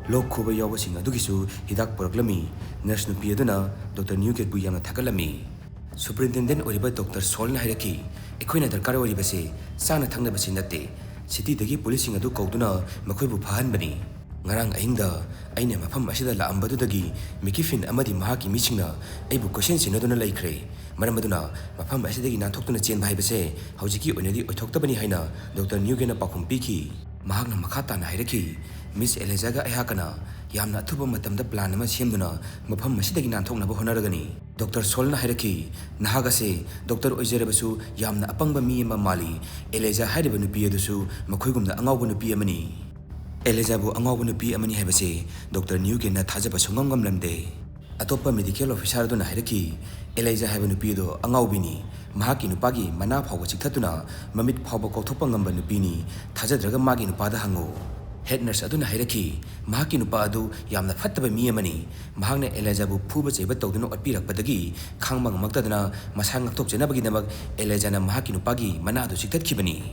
lok khuba yawa sing adu gisu hidak poraklami nurse nu pi aduna Dr. Newgate bu yamna thakalami superintendent oriba Dr. Sol na hairaki ekoina darkar oriba se sana thangna basi natte city dagi police sing adu kauduna makhoi bu phahan bani ngarang ahingda aina mafam asida la ambadu dagi mikifin amadi mahaki michingna aibu question sinaduna laikre Maramaduna, Mafam Asidagi Nantokuna Chen Bibase, Hojiki Unedi Otoktabani Haina, Dr. Newgate Pakum Piki, Mahagna Makata Nairaki, Miss Elizaga Ehakana, Yamna Tuba Matam the Planama Siemduna, Mapam Asidagi Nantokna Honaragani, Dr. Solna Hiraki, Nahagase, Dr. Ozerebasu, Yamna Apanga Mima Mali, Eliza Hadabanu Piadusu, Makugum the Angawunu Piamani. Elizabu Angawunu Piamani Hebase, Dr. Newgate Natazaba Sungam Lamde. Atopa medical officer dona hairaki Eliza habanu pido angaubini mahaki nupagi mana phawba chiktatuna mamit phawba kothopa ngamba nupini thajadraga magi nupada hango head nurse aduna hairaki mahaki nupa adu yamna phattaba mi amani mahakna Eliza bu phuba cheba tawduna otpirakpadagi khangmang maktaduna masang thokjenabagi namak Eliza na mahaki nupagi mana adu chiktatkibani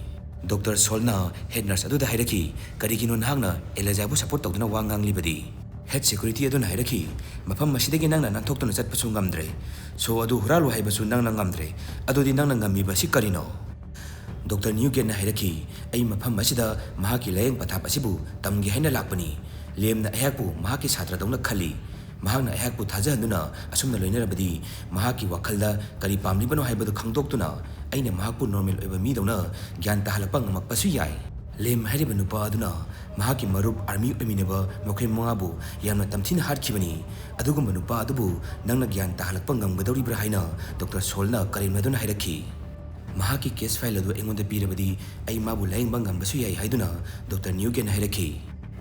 Dr. Solna head nurse aduda hairaki karigino nahangna Elizabu support tawduna wa nganglibadi. Head security aduna hairaki mafam masidagi nangna nanthokduna chatpasu ngamdre. So adu huralu haibasu nangna ngamdre. Adudi nangna ngammiba si karino. Dr. Newgate na hairaki ay mafam masida mahaki layeng pathap asibu tamgi haina lakpani. Lem na ayakpu mahaki satra dawna khali. Mahakna ayakpu thajahanduna asumna loinarabadi mahaki wakhalda kari pamlibano haibadu khangdoktuna aina mahakpu normal oiba mi dawna gyan tahalakpa ngamakpasu yai. Lem hariba nupa aduna mahaki marup army oiminaba mokhoi mangabu yamna tamthina hatkibani. Adugumba nupa adubu nangna gyan tahalakpa ngamgadawribra haina Dr. Solna karimnaduna hairaki. Mahaki case file adu engonda pirabadi ai mabu layengba ngambasu yai haiduna Dr. Newgate na hairaki.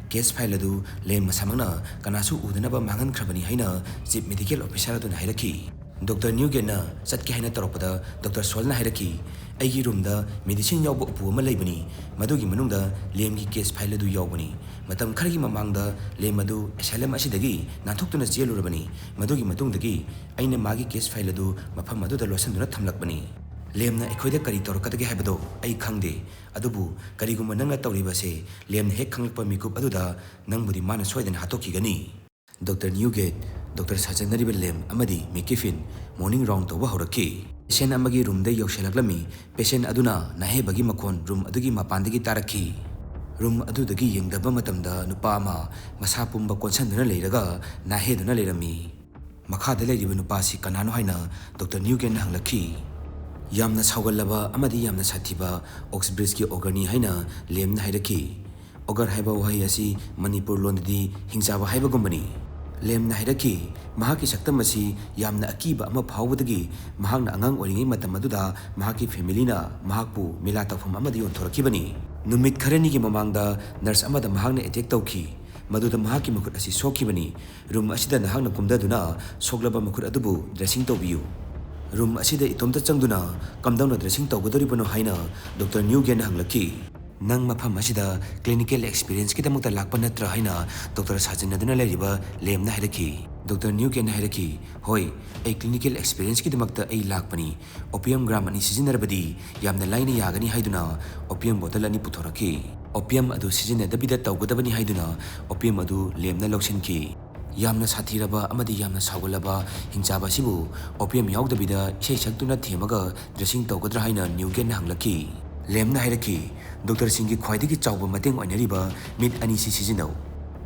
Case file adu lem masamangna kanasu udanaba mangan khrabani haina chief medical officer aduna hairaki. Dr. Newgate na satki haina toropada Dr. Solna hairaki aigi room da medicine yawba upu ama leibani madugi manungda lemgi case file adu yawbani matam khargi mamangda lem adu asylum asidagi nanthoktuna jelurabani madugi matungdagi aina magi case file adu mafam adu da losanduna thamlakbani. Lemna ekhoida kari torokadagi haibado ai khangde adubu kariguma nangna tawribase lemna hek khanglakpa mikup aduda nangbudi mana soidana hatokigani. Dr. Newgate Dr. Sajanariba lem amadi mikifin morning round tawba horaki. Patient amagi room da yawshelaklami patient aduna nahebagi makhon room adugi mapandagi taraki. Room adudagi yengdaba matamda nupa ama masa pumba konsanduna leiraga naheduna leirami. Makhada leiriba nupasi kanano haina Dr. Newgate na hanglaki. Yamna sawgallaba amadi yamna sathiba Ogre ki Ogre haina lemna hairaki. Ogre haiba wahai asi Manipur londadi hingchaba haiba gumbani. Lemna hairaki mahaki saktam asi yamna akiba ama phawbadagi mahakna angang oringai matam aduda mahaki family na mahakpu mila tawfam amadi yonthorakibani. Numit kharani ki mamangda nurse amada mahakna attack tawki. Maduda mahaki makhut asi sokibani. Room asida nahakna kumdaduna soglaba makhut adubu dressing tawbiyu. Room asida itomta changduna kamdawna dressing tawgadoribano haina Dr. Newgate na hanglaki. Nang mafam asida clinical experience kidamukta lakpa natra haina Dr. Sajanaduna leiriba lemna hairaki. Dr. Newgate na hairaki hoi ai clinical experience kidamakta ai lakpani opium gram ani sizinarabadi yamna laina yagani haiduna opium bottle ani puthoraki. Opium adu sizinadabida tawgadabani haiduna opium adu lemna loksinki. Yamna sathiraba amadi yamna sawgalaba hingchaba sibu opium yaudabida isai saktuna themaga dressing tawgadra haina Newgate na hanglaki. Lemna hairaki Dr. Singhi khwaidagi chawba mateng oinariba mit anisi sizinau.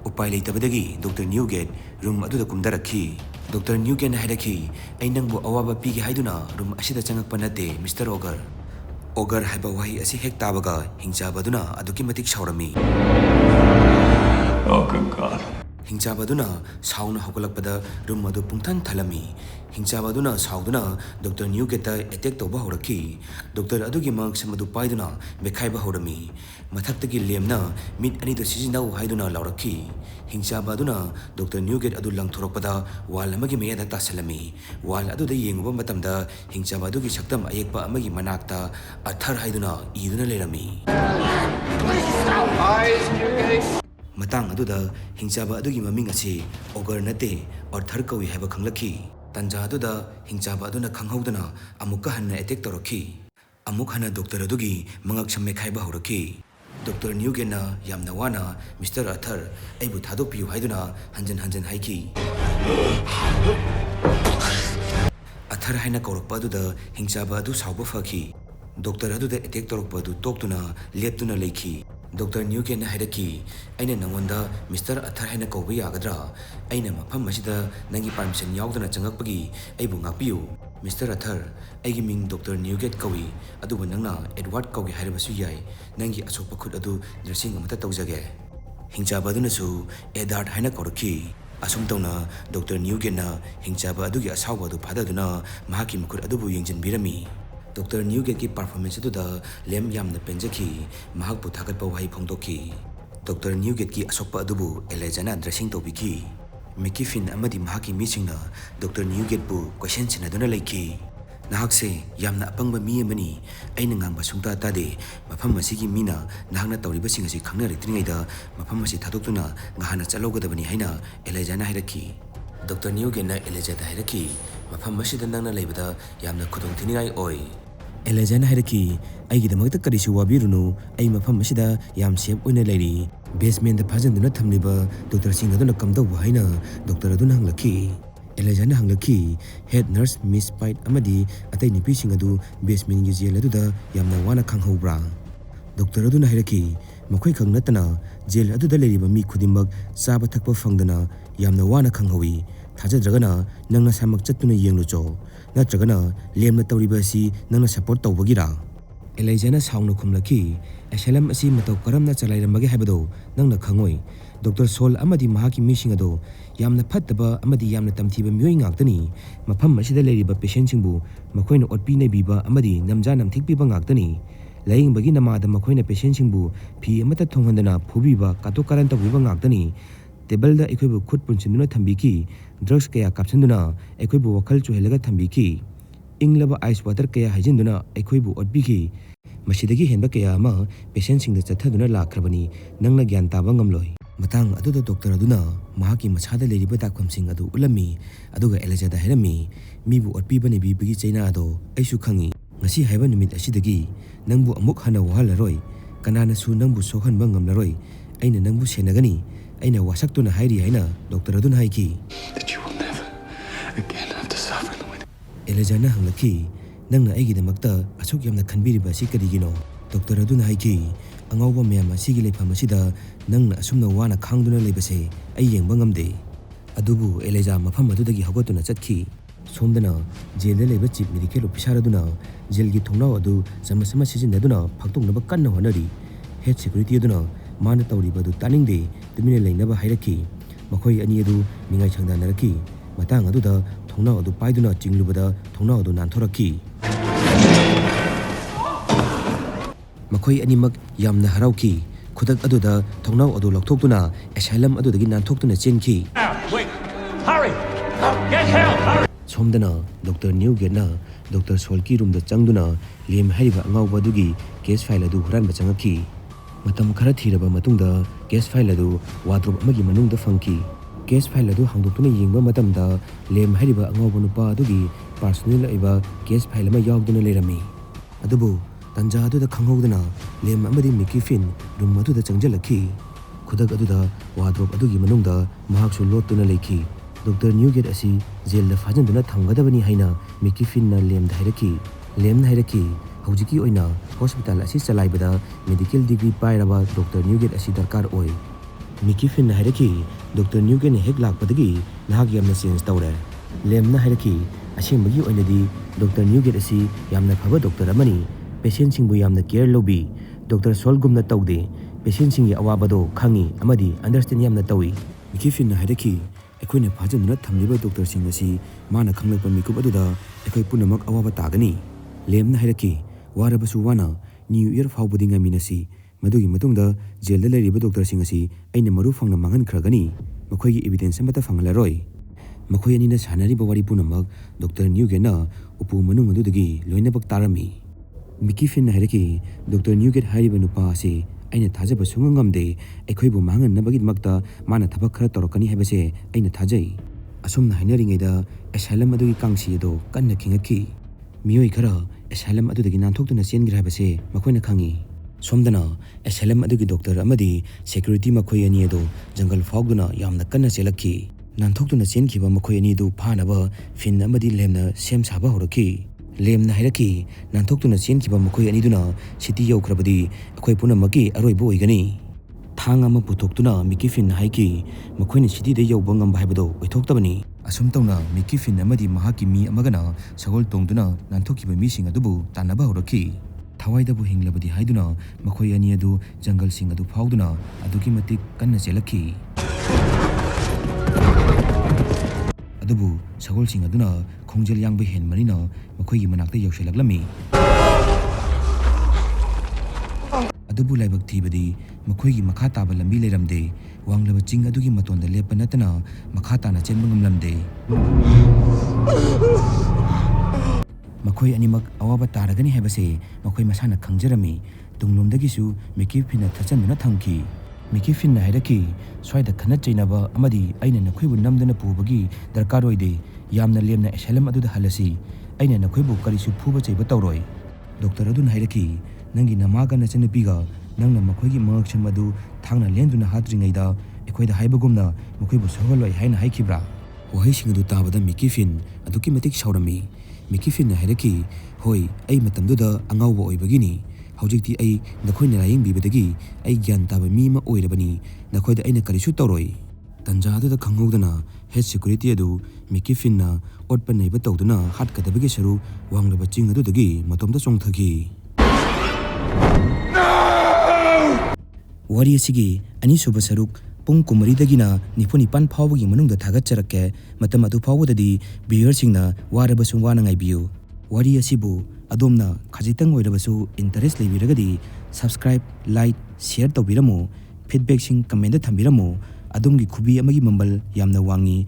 Upai leitabadagi Dr. Newgate room aduda kumdarakhi. Dr. Newgate na hairaki ai nangbu awaba pigi haiduna room asida changakpa nate Mr. Ogre. Ogre haiba wahi asi hek tabaga hingchabaduna aduki matik saurami. Oh, good God. Hingchabaduna sauna hogalakpada room adu pungthan thalami. Hingchabaduna sauduna Dr. Newgate attack tawba horaki. Dr. adugi marks madu paiduna mekhaiba horami. Mathaktagi lemna mit ani do sizinau haiduna lauraki. Hingchabaduna Dr. Newgate adu langthorakpada wall amagi meyada tasalami. Wall adu da yenguba matamda hingchabadugi saktam ayekpa amagi manakta athar haiduna iduna lerami. Matang aduda hingchaba adugi maming asi Ogre nate Arthur kawi haiba khanglaki. Tanja aduda hingchaba aduna khanghaudana amukka hanna attack toraki. Amuk hana Dr. adugi mangak samme khaiba horaki. Dr. Newgate na yamna wana Mr. Arthur aibu thadokpiyu haiduna hanjan haiki. Arthur haina kaurakpa aduda hingchaba adu sawba faki. Dr. aduda attack torokpa adu toktuna leptuna leiki. Dr. Newgate na hairaki aina nangwanda Mr. Arthur haina kauba yagadra aina mafam asida nangi permission yaudana changakpagi aibu ngakpiyu. Mr. Arthur aigi ming Dr. Newgate kawi aduba nangna Edward kaugi hairabasu yai nangi asokpa khut adu dressing amata tawjage. Hingchaba adunasu Edward haina kauraki. Asum tawna Dr. Newgate na hingchaba adugi asawba adu phadaduna mahaki makhut adubu yengjinbirami. Dr. Newgate ki performance aduda lem yamna penjaki mahakpu thagatpa wahi phongdoki. Dr. Newgate ki asokpa adubu elejana dressing tawbiki. Mikifin amadi mahaki misingna Dr. Newgate bu question sinaduna leiki. Nahakse yamna apangba mi amani aina ngangba sungta tade mafam asigi mina nahakna tawribasing asi khangna ritringaida mafam asi thadoktuna ngahana chalaugadabani haina elejana hairaki. Dr. Newgate na elejada hairaki mafam asida nangna leibada yamna khudong thiningai oi. Elijahna hairaki aigidamagta karisu wabirunu ai mafam asida yam sep oina leiri basement da phajanduna thamliba doctor sing aduna kamdau haina doctor aduna hanglaki Elijahna hanglaki head nurse Miss Pite amadi atai nipi sing adu basement gi jail aduda yamna wana khanghaubra doctor aduna hairaki makhoi khang natana jail aduda leiriba mi khudimak chaba thakpa fangdana yamna wana khanghawi thajadragana nangna samak chattuna yenglucho natragana lemna tawriba si nangna support tawbagira Elijahna saungna khumlaki asylum asi matau karamna chalairamage habado nangna khangoi Dr. Sol amadi mahaki mishing ado yamna phattaba amadi yamna tamthiba myoi ngaktani mafam asida leiriba patient singbu makhoina otpi nei biba amadi namja namthikpiba ngaktani laying bagi namada makhoina patient singbu phi amata thonghandana phubiba kato karan tawbiba ngaktani table da ekhoibu khut punchinduna thambiki drugs kaya kapsanduna ekhoibu wakal chuhelaga thambiki inglaba ice water kaya hajinduna ekhoibu otbiki masidagi henba kaya ama patient singda chathaduna lakrabani nangna gyan taba ngamloi matang aduda doctor aduna mahaki machada leiriba dakhomsing adu ulami aduga Elijahda hairami mibu otpiba ne bibagi chaina ado aisu khangi ngasi haiba numit asidagi nangbu amuk hana wahalaroi kanana su nangbu sokhanba ngamlaroi aina nangbu senagani aina wasaktuna hairi haina doctor aduna haiki That you will never again have to suffer the way Elijahna hanglaki nangna aigidamakta asuk yamna khanbiriba si karigino doctor aduna haiki angawba meyam asigi leifam asida nangna asumna wana khangduna leibase ai yengba ngamde adubu Elijah mafam adudagi hawgatuna chatki somdana jailda leiba chief medical officer aduna jailgi thongnaw adu samasama sijinnaduna phaktongnaba kanna honari head security aduna mana tawriba du taningde tumine leinaba hairaki makhoi ani adu mingai changdanaraki matang aduda thongnaw adu paiduna jinglubada thongnaw adu nanthoraki makhoi animak yamna harauki khudak aduda thongnaw adu lokthokduna asylum adudagi nanthokduna chenki Wait! Hurry! Get help! Hurry! somdana Dr. New Getna Dr. Solki room da changduna lem hariba angawba dugi case file adu huranba changaki matam khara thiraba matungda case file adu wardrobe amagi manungda fangki case file adu hangdoktuna yengba matamda lem hariba angawba nupa adugi personal aiba case file ama yawduna lerami adubu tanja aduda khanghoduna lem amadi mikifin room aduda changjalaki khudak aduda wardrobe adugi manungda mahaksu lottuna leiki Dr. Newgate asi jail da fajanduna thamgadabani haina mikifin na lem da hairaki lem na hairaki haujiki oina hospital asi chalaibada medical degree pairaba Dr. Newgate asi darkar oi mikifin na hairaki Dr. Newgate hek lakpadagi nahak yamna change tawre lem na hairaki asembagi oinadi Dr. Newgate asi yamna phaba doctor amani patient singbu yamna care lobi Dr. Solgumna tawde patient singi awabado khangi amadi understand yamna tawi mikifin na hairaki aikoina phajanduna thamliba doctor sing asi mana khanglakpa mikup aduda aikoi punamak awaba tagani lemna hairaki warabasu wana new year faubudi ngaminasi madugi matungda jail da leiriba doctor sing asi aina maru fangna mangan khragani makhoigi evidence amata fanglaroi makhoi anina sanari bawari punamak Dr. Newgate na upu manung adudagi loinabak tarami mikifin hairaki Dr. Newgate hariba nupa asi aina thajaba sungamde aikhoibu mangan nabagi makta mana thabak khara torokani habase aina thajai asumna hainaringaida asylum adugi kangsi ado kanna khingaki miyoi khara asylum adudagi nanthokduna chengira habase makoina khangi somdana asylum adugi doctor amadi security makhoi ani ado jungle faugduna yamna kanna chelakki nanthokduna chenkhiba makhoi ani du phanaba fin amadi lemna sem saba horaki lemna hairaki nanthokduna chenkhiba makhoi ani duna city yaukrabadi akhoi punamaki aroibo oigani thang ama puthokduna mikifin haiki makhoina city de yauba ngamba haibado oithoktabani asum tawna mikifin amadi mahaki mi amagana sagol tongduna nanthokhiba mi sing adubu tanaba horaki thawaidabu hinglabadi haiduna makhoi ani adu jungle sing adu fauduna adugi matik kanna chelaki adubu sagol sing aduna khongjel yangba hen manina makhoigi manakta yaushelaglami adubu laibak thibadi makhoigi makha taba lambi leiramde wanglaba ching adugi matonda lepa natana makha tana chenba ngamlamde makhoi animak awaba taragani habase makhoi masana khangjarami tunglomdagisu mikifina thachanduna thamki mikifin hairaki swaida khana chainaba amadi aina nakhoibu namdana pubagi darkar oide yamna lemna asylum aduda halasi aina nakhoibu karisu phuba chaiba tawroi Doctor adun hairaki nangi namaga na chanapiga nangna makhoi gi mangakcham adu thangna lenduna hatringaida ekhoida haibagumna makhoi bu soholoi haina haikibra wahai sing adu tabada mikifin aduki matik saurami mikifin na hairaki hoi ai matamduda angawba oibagini hojikti ai nakhoina laying bibadagi ai gyan taba mi ma oirabani nakhoida aina karisu tawroi tanja adu da khangudana head security adu mikifin na otpa neiba tawduna hat kadabagi saru wanglaba ching adu dagi matomda chongthagi wari asigi ani suba saruk pung kumari dagina nipuni pan phawagi manungda thagat charake matam adu phawudadi viewer singna warabasu wana ngaibiu wari asibu adomna khajitang oirabasu interest leibiragadi subscribe like share tawbiramu feedback sing comment da thambiramu adumgi khubi amagi mambal yamna wangi